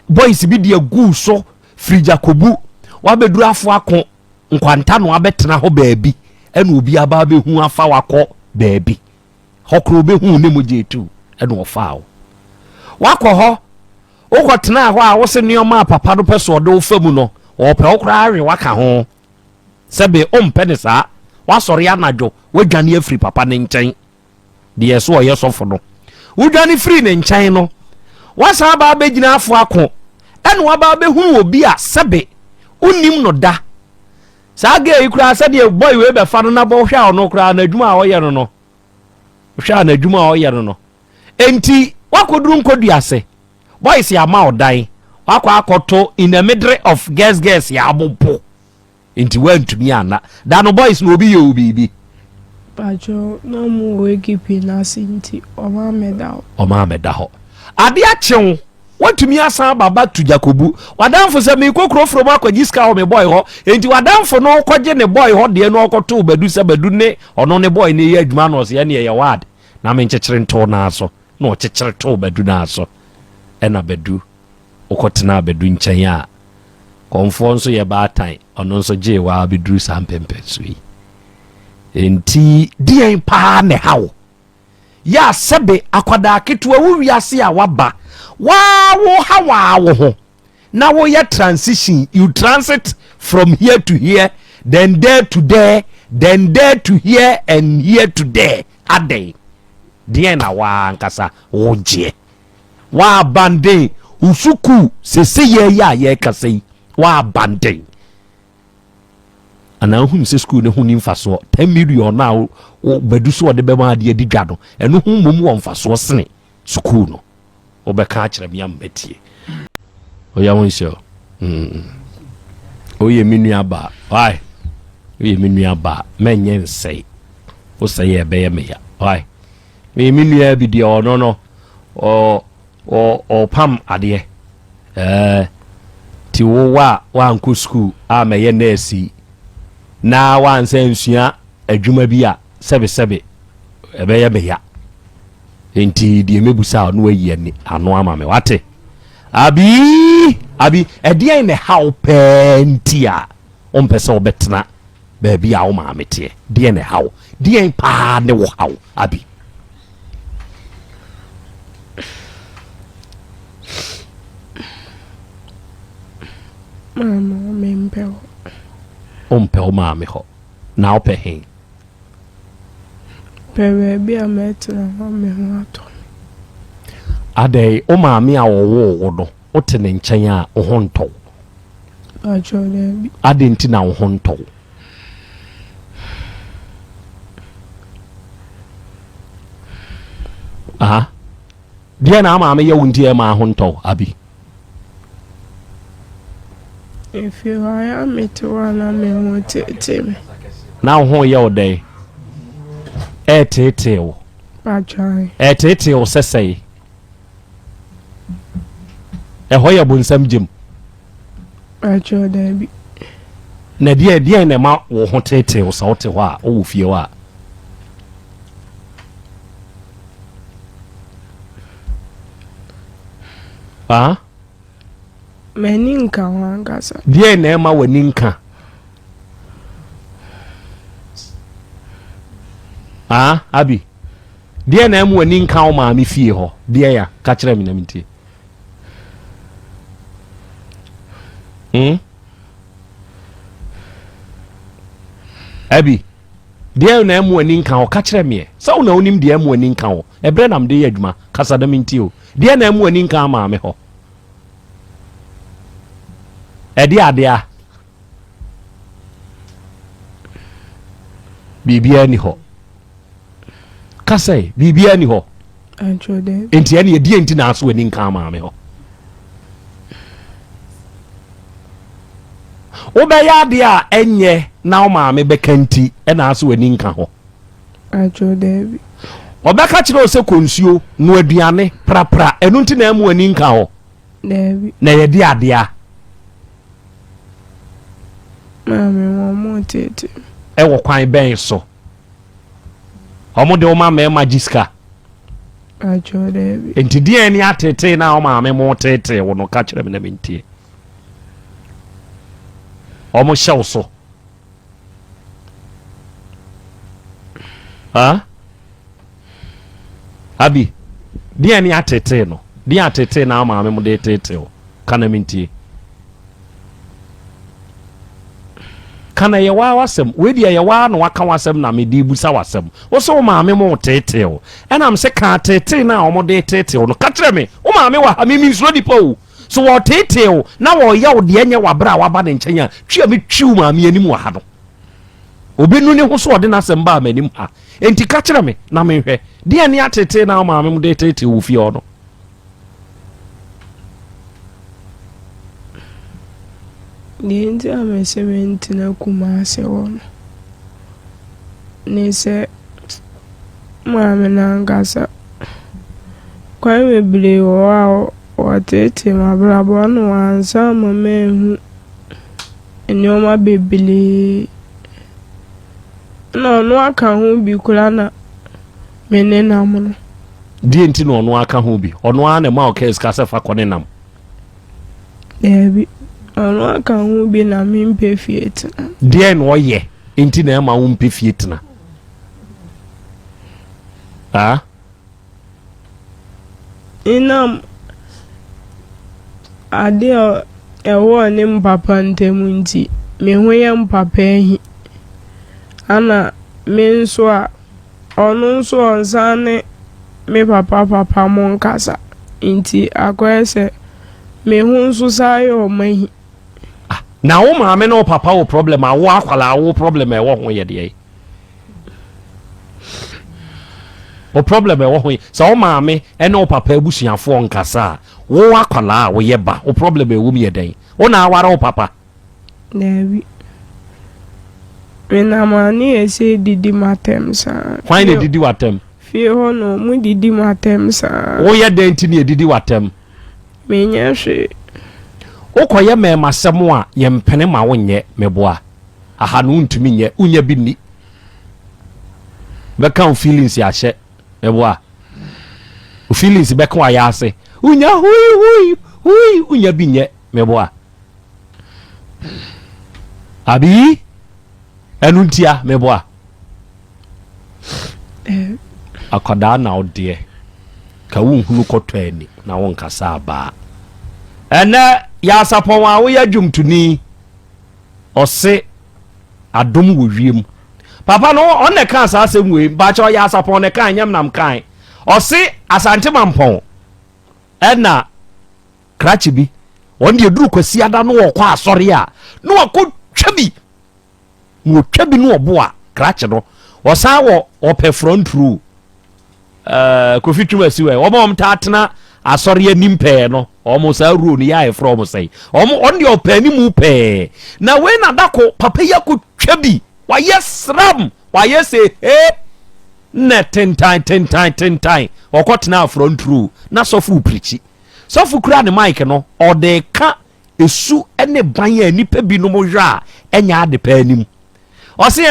boys bi dia gu so frija kobu wabeduru afo akon nkwanta no abetena ho baabi ena obi aba behu afa wakọ baabi hokro behu ne mojetu ena ofaawo wakọ ho ukotena ho a wose nioma papa do peso do famu no ope okra awe waka ho sebe ompe saa wasori anadwo wadwane afri papa ne nkyɛn de yeso oyesofo no wudwane free ne nkyɛn no wasa aba begina afo akọ ena waba behu obi a sebe unim no da saga ikura sade boy we be fa no na bo hwa ono kura na adwuma a oye no no hwa na adwuma a oye no no enti wakoduru nkodu ase boys ya ma odan wakwa akoto in the middle of guess ya abopo enti wantumi ana da no boys no obi ye obi pacho na mu we kipi na sinti o ma meda ho ade a chew watumi asan baba tu Jacobu wadamfo se me kokro from akwaji ska o me boy ho enti wadamfo no koje ne boy ho de no okoto badu se badu ne ono ne boy ne ye adwuma no se ye ne ye wad na me nkyekere nto na aso na o kyekere to badu na aso ena badu okotena badu nkyɛn a konfo nso ye baatan ono nso je wa beduru sampempe so yi enti dien pa ne hawo ya sebe akwada ketewa wo wiase a waba wa wo hawa wo ho na wo ye transition, you transit from here to here, then there to there, then there to here and here to there ade dien na wa ankasa wo je wa abandon usuku sese ye ya ye kasei wa abandon ana hu se school ne hu ni mfaso 10 million na wo bedu so de be ma de di dwa no eno hu mom wo mfaso sene school no wo be ka akere me am betie oya won sho oye minua ba why oye minua ba menye nsei wo se ye be ye me ya why me minua bi de ono no o pam ade ti wo wa nko school a me ye nurse na wansa nsua adwuma bi a sebe ebe ya be ya enti die mebusa no ayi ani ano ama me wate abi edien ne how pentia on pese obetna ba bia wo ma mete die ne how dien pa ne wo how abi mama mempe ompe o ma me ho na ope hen pewe bia metra me ho ato ade o ma me a wo do o te ne nchen a o ho nto ajole bi ade nti na o ho nto aha dia na ma me ye wunti e ma ho nto abi if you are metuana me motete na ho ye odai tete o ajai tete o sesei hoya bonsam jim ajole bi na dia na ma wo ho tete o sa wote ho a o wo fie ho a meninka wangasa dia na ma waninka abi dia na ma waninka o ma me fie ho dia ya ka kire me na mintie abi dia na ma waninka o ka kire me sa una onim dia ma waninka o ebre nam de yadwuma kasa da mintie o dia na ma waninka ma me ho edi adea bibia ni ho kasai bibia ni ho ajode enti ene edi enti na aso ani nka ma me ho obeya adea enye na o ma me bekanti e na aso ani nka ho ajode bi obeka kire o se konsuo no aduane prapra enu nti na emu ani nka ho debi na ye di adea mami wo motete e wo kwan ben so omo de o ma me magiska ajode bi enti die ni atete na o ma me mo tete wo no ka kire me na mentie omo hyew so abi die ni atete no die atete na o ma me mo de tete o kana mentie kana ye wa wasem we dia ye wa no waka wasem na me di busa wasem wo so maame mo tete o ena am se ka tete na o mo de tete o no ka kire me o maame wa ha me nsuro di po so wo tete o na wo ya wo de enye wa bra wa ba ne nkyenya twa me twiu maame anim wa ha no obenu ne ho so de na asem ba amanim ha enti ka kire me na me hwe de ene atete na o maame mo de tete wo fi o no Nienti amesementi na kumase wono. Nise mame na ngasa. Kwa mebile wao watete mabrabo no wansa mame enyoma bebile. No aka ho bi kula na menena mo no. Die nti no aka ho bi. Ono ana ma o kes ka se fa kone nam. Ebi ano aka ho bi na me mpe fie tena de no ye enti na ma wo mpe fie tena inam ade ewo ne mpapa ntemu nti me ho ye mpapa ehi ana me nso a ono nso onsane me papa mo nkasa nti akwese me ho nso saye o mahi na wo maame no papa wo problem a wo akwala wo problem e wo ho ye de o problem e wo ho so wo maame e no papa abusuafo nkasa wo akwala wo ye ba o problem e wo mi ye den wo na awara wo papa Nebi. When I'm on here, say didi matem sa. Why ne didi watem? Fie ho no mu didi matem sa. Wo ye den ti ne didi watem. Me nya hwe. Wo koye me masem a ye mpene ma wo nye meboa. Aha no ntumi nye unya bi ni. Be kan feelings ya hye meboa. O feelings be kan ya ase. Unya hui unya bi nye meboa. Abi enuntia meboa akoda na ode ka wonhunu kotwani na won kasa ba ene ya sapon wa wo ya dwumtuni ose adom wo wiem papa no on ne kan sa asem we ba cha ya sapon ne kan nyam nam kan ose asante mampon ena krachi bi on de duru kwasi ada no wo kwa asori a no akọ twabi no twabi no obo a krachi no osan wo ope front row kofi twumasi we omom tatena asori animpe no omo sa row ni ya e from say omo on de opani mu pe na we na dako papa yakọ twabi wa yesram wa yese ne ten okotena front row na sofu preachi sofu kura ne mic no ode ka esu ene ban ya nipa bi no mo hwa enya ade pa anim o se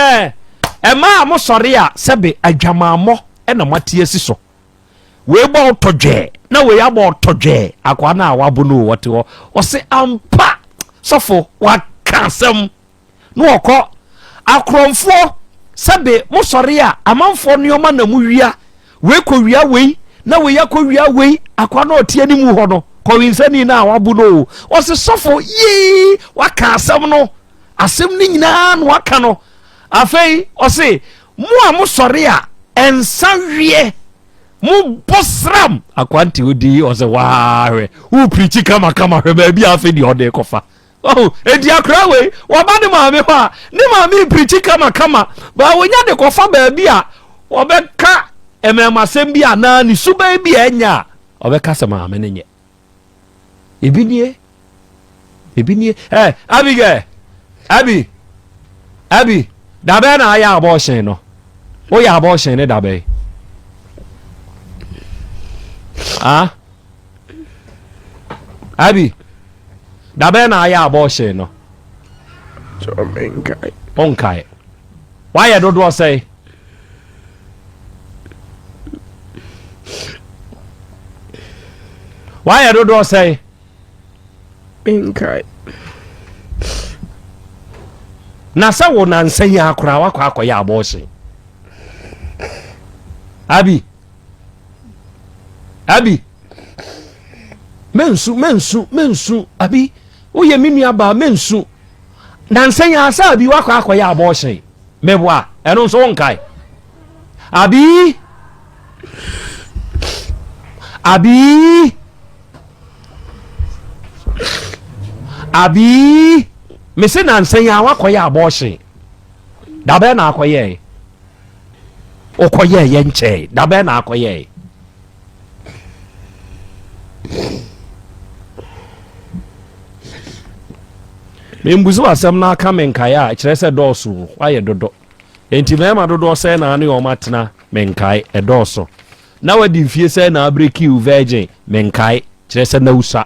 ema mo sore a sebe adwamammo ena matie si so we bo todwe na we ya bo todwe akwa na awabo no wote ho o se ampa sofu wa kasem no okọ akromfo sebe mo sore a amanfo nioma na mu wia we ko wia we na we ya ko wia we akwa na otie ni mu ho no ko winsani na awabu no o se sofo yi waka asem no asem ni nyina no waka no afei o se mu a mo sore a ensa wie mu bosram akwanti odi o se waawe u preach kama hwe ba bi afei di ode kofa oh edi akra we wo ba ne maame ho a ne maame preach kama ba wonya de kofa ba bi a obeka ememasem bi ana ni suba bi enya obeka se maame ne nye ebinie abi dabe na ya abortion no o ya abortion ne dabe abi dabe na ya abortion no so menkai onkai why you do say why you do say menkai na sa wo na nsan ya akora wakọ ya abortion abi mensu abi o ye mimi aba mensu na nsan ya asa abi wakọ ya abortion meboa eno so wonkai abi mese na nsan ya wakọ ya abortion dabe na akoye okoye ye nche dabe na akoye membuzu asem na aka menkaya kire se doso waye dodo enti mema dodo se na ane o matena menkai edoso na wadi mfie se na abreki u virgin menkai kire se na usa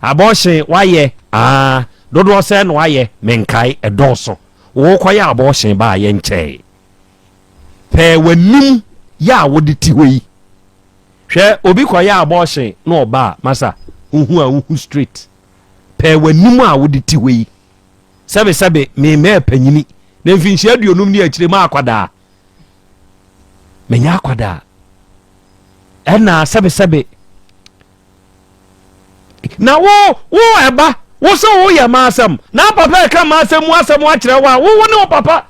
abortion waye dodo se na waye menkai edoso wo koya abortion ba ye nche pe wanim ya wodi ti hoyi hwe obi koya abortion na oba masa uhu straight pe w'anim a wodi ti we sebe me panyini na mfinhyia aduonum ni akire ma akwada menya akwada ɛna sebe na wo eba wo so wo ya masam na papa ka masam akyere wa wo ne wo papa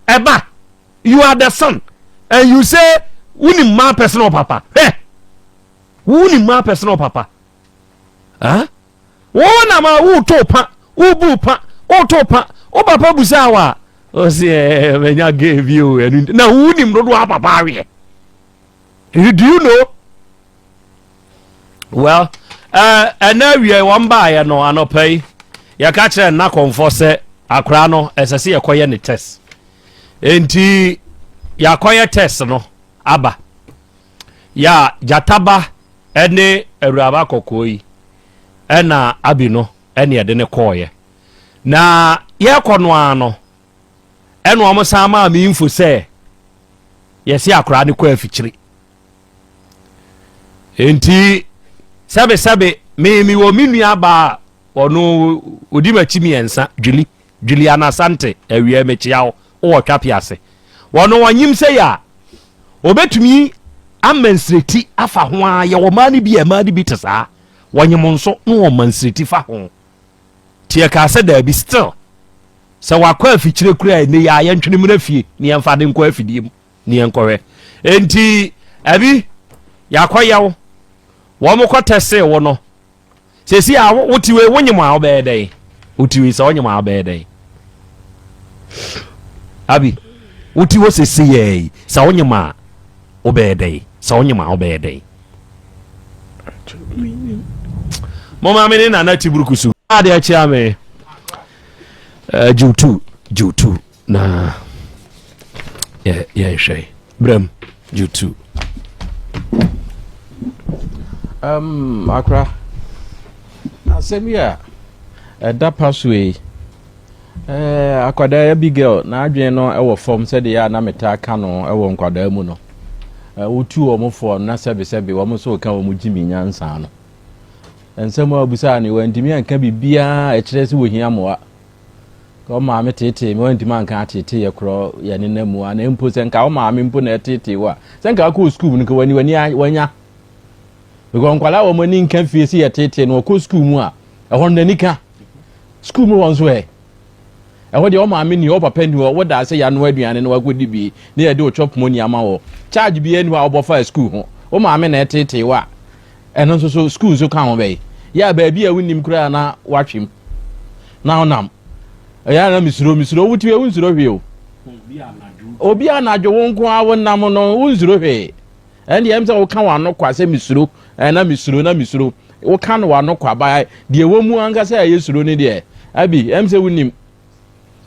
eba you are the son and you say wuni ma personal papa wuni ma personal papa wo na ma wo topa wo bupa wo topa wo papa busa wa o se menya give you na wuni mrodo papa we do you know well and now we one by no anopai ya ka kire na konfo se akra no esese yekoye ne test enti yakoye test no aba ya jataba ene awuraba kokoi ena abi no ene yede ne koye na ye kono ano eno omosan ma mi info se yesi akra ne ko afikyiri enti sabe me wo minua ba ono odimachi miensa Juliana Sante awie mechiawo o twapiase wono wanyim se ya obetumi amansreti afa ho a ye wo ma ne bi tesa wanyim nso no wo mansreti fa ho tie ka se da bi still se wakwa afikyire kura ne ya ye ntwene mu afie ne yemfa de nkwa afidie ne yenkɔwe enti abi yakoyewo wo mo kotese wo no sesi a wotiwe wonyim a obedai wotiwe se wonyim a obedai abi wotiwo sesi ye se wonyim a obedai se wonyim a obedai mama me na na tiburukusu ade a chia me jutu na yeah shay brem jutu akra asemia da paswe akwada big girl na adwen no e wo form said ya na meta ka no e wo nkwada mu no wotu omofo na sebe wo mo so ka wo mu jimi nyansa no ensem abusa ni wantimi anka bibia e kire se wo hia moa ko ma me tete me wantimi anka tete ye kro ye ne namu ana empo se nka wo ma me mpo na tete wa se nka ko school nka wani wanya because nkwala wo mani nka fie se ye tete no ko school mu a ehon na nika school mu won so ehon de wo ma me ni wo papa ni wo da se ya no aduane no wagodi bi na ye de wo chop money ama wo charge bi enu a obofa school ho wo ma me na tete wa eno so school so kan wo be ya ba bi a wunim kura na watwem na onam ya na misiro wuti we unsiro hwe o obi anadwo wonko a wonam no unsiro hwe and yem se wo kan wa no kwa se misiro na misiro wo kan wa no kwa ba de wo mu anga se yesuro ni de abi em se wunim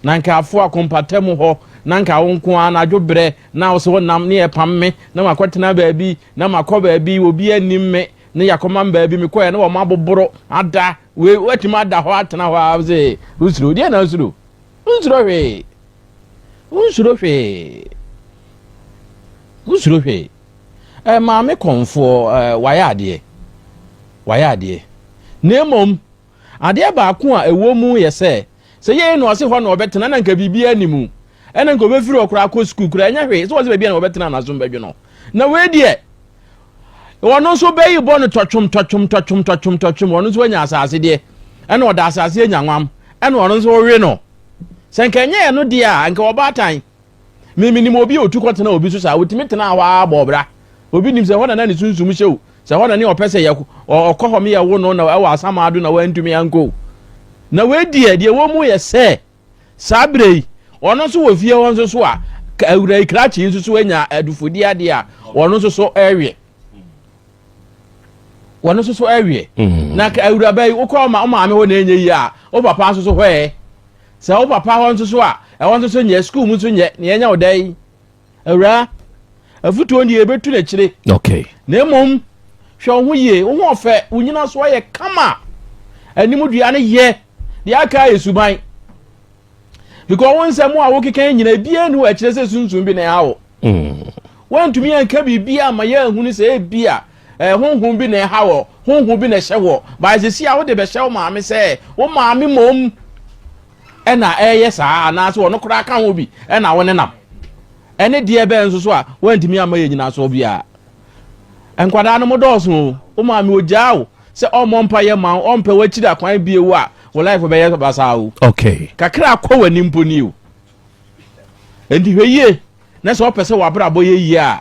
na nka afo akompatem ho na nka wonko anadwo bre na wo se wonam ne epamme na makwetena ba bi na makọ ba bi obi anim me ne yakoma mba bi mekoye na wo maboboro ada we watima ada ho atena ho aze usuro die na usuro hwe ma me konfo waya ade nemom ade ba ko a ewo mu ye se ye no ose ho na obetena na nka bibia nimu ena nka obefiri okura ko school kura enya hwe so ose bibia na obetena na so mbadwe no na we die wono so be yi bonu tochum wono so anya asase de ena oda asase anya nwam ena wono so we no senka nya no de a nka obatan mimi ni obi otu kotena obi so sa wotimi tena wa bobra obi nim se hona na ni sunsum hyew se hona ni opese ye okoho me ye wo no na wa asama adu na wa ntumi anko na we de wo mu ye se sabrei wono so wo fie won so a awurai krachi so anya adufodi ade a wono so ewe wono so ewie na ka awurabai wo ko ma me ho na enye yi a o papa so hwe se o papa ho so a e won so nye school mu so nye na enya odai awura afutuo ndi ebetu na kire okay na mom hwe ho ye wo ho fe unyina so ye kama animu dua ne ye de aka yesuban because won se mu a wo keka nyina bia nu a kire se sunsun bi na yawo won tumi anka bibia ma ye hunu se bia honhom bi na ha wo honhom bi na hye wo ba sisi a wo de be hye wo maame se wo maame mom ena eye saa na so no kura ka ho bi ena wo ne nam ene de be enso so a wantimi amaye nyina so bia enkwada no modoso wo maame ogyawo se omompa ye ma ompa wachiri akwan biewu a wo life be ye basawo okay kakra akwa wani mponi o enti hweye na so opese wa brabo ye yi a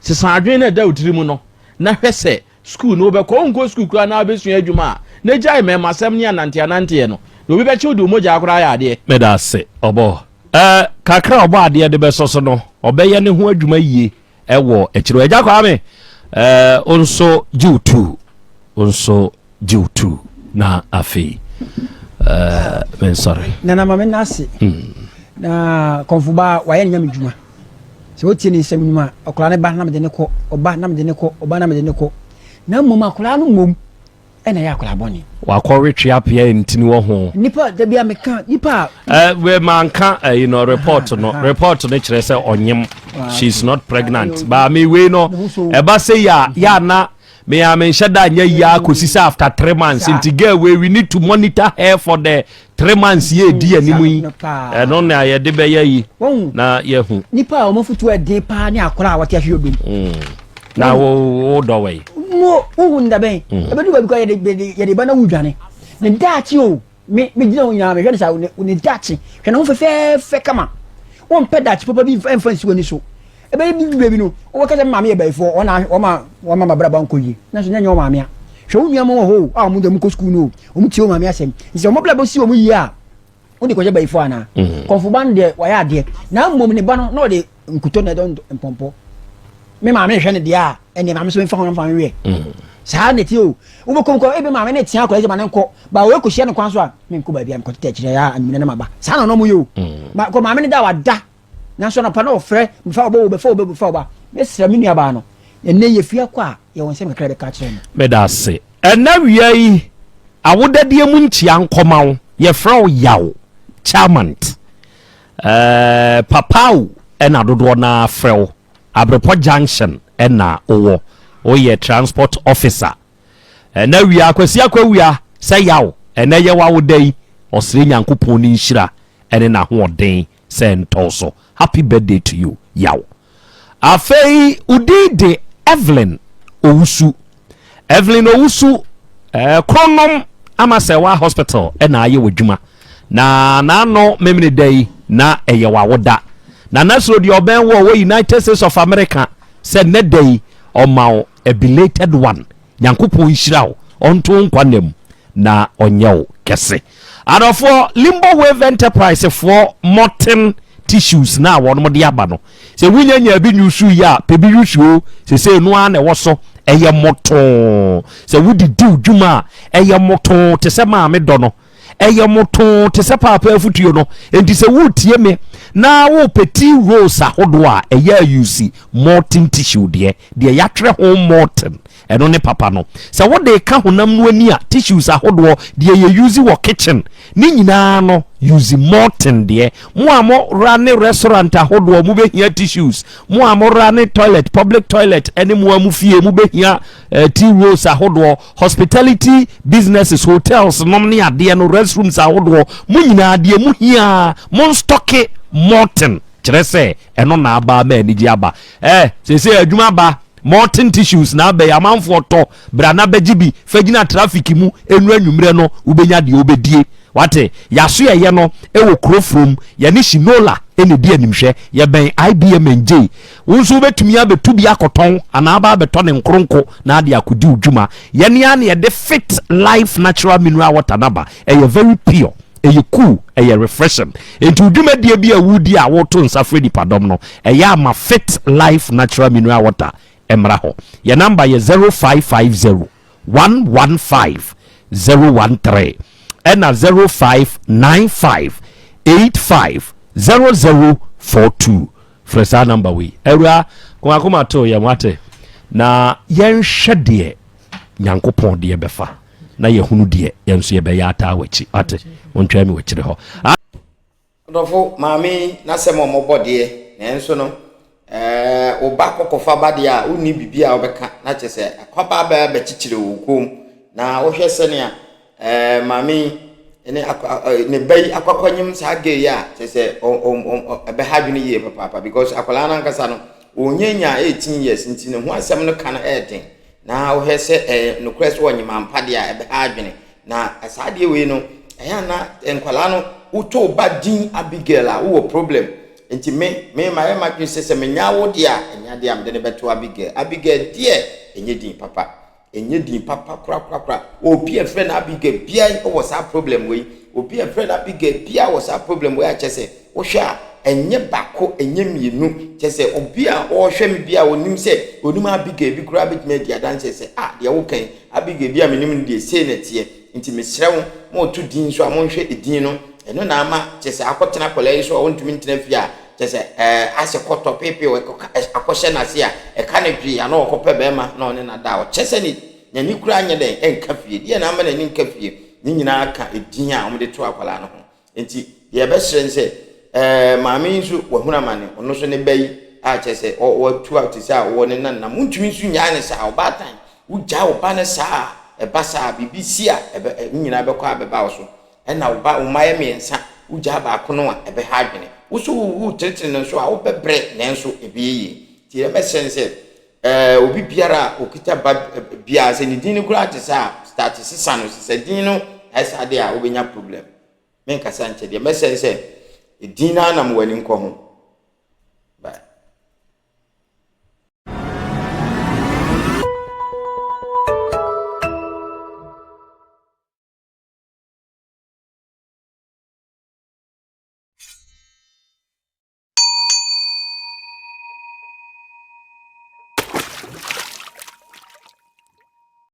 se sanadwen na da utiri mu no na hwese school no be ko nko school kura na besu adwuma na jai me masem ne anante no no bi be chi do moja akura ya ade me da se obo kakra obo ade de be soso no obeye ne ho adwuma yie ewo ekiro eja kwa me onso J2 na afi men sorry na mama nasi na konfuba waye nyame dwuma se wotie ni nsem nyuma okola ne ba na mede ne ko oba na mede ne ko oba na mede ne ko na mum akola no mum ena ya akola boni wa ko retwe apia ntini wo ho nipa da bia meka nipa we manka report no kire say onyem she's not pregnant ba me we no e ba say ya na me shada nya ya kosisi after 3 months into girl we need to monitor her for the 3 months ye di animu yi no na ye de be yi na ye hu nipa o mafutu e de pa ni akora awati ahwe odum na wo do we mo wo nda ben e be du ba bi ko ye de ba na wudwane ne dachi o me gina wo nya me hwe sa ne dachi hwe na wo fe kama wo mpe dachi papa bi emfa nsi woni so ebe bi baby no o ka se maame e baifo o ma mabra ba nkoyi na so nya nyo maame a hwe wo nua mo ho a mo dem ko school no o mu tie o maame asem nse o mabla bo si o mu yi a o de ko je baifo ana konfuban de wa ya de na mmom ne ba no na o de nkuto na don mpompo me maame hwe ne de a ene maame so mfa ho mfa we saa ne ti o wo ko ebe maame ne tia ko je ma ne nko ba we ko hye ne kwan so a me nko ba bia me ko tete kire ya amina na maba saa na no mo yo ba ko maame ne da wa da na so na pa na ofre mfa obo be fa oba me sra me nua ba no enne ye fia kwa ye won se me kra be ka kire no me da se ena wiai awodade mu ntia nkomawo ye fra yawo chairman papau ena dodo na frɛw Abrepo Junction ena owo oye transport officer ena wia akwasi akwawia sɛ yawo ena ye wawodai osire nyankopon ni nhira ene na hoɔden sɛ ntɔso happy birthday to you yawo afei udide Evelyn Owusu kronom amasewa hospital ena aye wadwuma na no memne day na eye wawoda na nasro di oben wo United States of America said ne day omaw a belated one yankopon nhirawo onto nkwanem na onyew kese adofo Limbo Wave Enterprise for Morton tissues na won de aba no se winyanya bi nyusu ya pebi yusuo se no a na woso eye moto se wudi du dwuma eye moto te se ma me do no eye moto te se papa afutuo no enti se wutie me na wo peti rose ahodo a eye use Morton tissue de yatwere ho Morton eno ne papa no se wo de ka honam no ani a tissues ahodo de ye use wo kitchen ni nyina no use Morton de mo amo run restaurant ahodo mu be hia tissues mo amo run toilet public toilet ene mo amu fie mu be hia tea rose ahodo hospitality businesses hotels nom ne ade no restrooms ahodo mu nyina de mu hia mo stocke Morton kyerese eno na aba ma ni aba se adwuma ba Morton tissues na be amanfo to bra na begibi fagina traffic mu enu anwumre no ubenya de obedie wate yaso ye no ewo krofrom ye ne shinola ene di animhwe ye ben IBM NJ wonso betumi abetu bi akoton ana aba beto ne nkronko na ade akodi udwuma ye ne ya ne ye de fit life natural mineral water naba e very pure eye cool eye refreshing enti udwuma die bi awudi a woto nsafre di padom no eye ama fit life natural mineral water emra ho ye number ye 0550 115 013 and 0595850042 fresa number we ewura kwa kuma to ye mwate na yen hwede nyankopon de befa na ye hunu de yenso ye be ya ata wachi ate ontwa mi wachire ho dofo maami na semo mobode na enso no oba kokofa ba dia uni bibia obeka na chese akwaba ba be chichire wo kom na wo hwɛ sɛ ne mami ne bai akwakonyim sa ge ya chese ebe ha dwene ye papa because akwala na nkasa no onyenya 18 years nti ne ho asɛm no kan ɛden na wo hwɛ sɛ no krɛs wo nyima mpade a ebe ha dwene na asade we no ɛya na nkwala no uto ba din Abigail a wo problem nti me ma dwen sɛ me nya wo dia enya dia me de beto Abigail die enye din papa kra obi a friend Abigail bia wo sa problem we obi a friend Abigail bia wo sa problem we a chese wo hwa enye bako enye mienu chese obi a wo hwa me bia onim se onim Abigail bi kra bit media dan chese de wo kan Abigail bia menim de se na tie nti me srewo mo to din so a mo hwe edin no eno na ama chese akotena kola yi so wontumi ntena fia chese ase koto pepe we akɔhye na se a ka na dwi ya na okope be ma na one na da o chese ni nyani kura anya den enka fie die na ama na ni nka fie ni nyina aka edin a omde to akwala no ho enti ye be hye nse maame nsu wahuna mane ono so ne bayi a chese o tu out se a wo ne na muntumi nsu nya ne sa obatan ugya oba ne sa eba sa BBC a nyina be kwa beba wo so na oba umaye miensa ugya ba kono a ebe ha adwene uso wu tetere no so a wo bebre nenso ebiye ti ye mesen se obi biara okita ba bia se ni din kura te sa start sisa no se din no esa de a obenya problem men kasa nche de mesen se din na na mo wani nko ho ba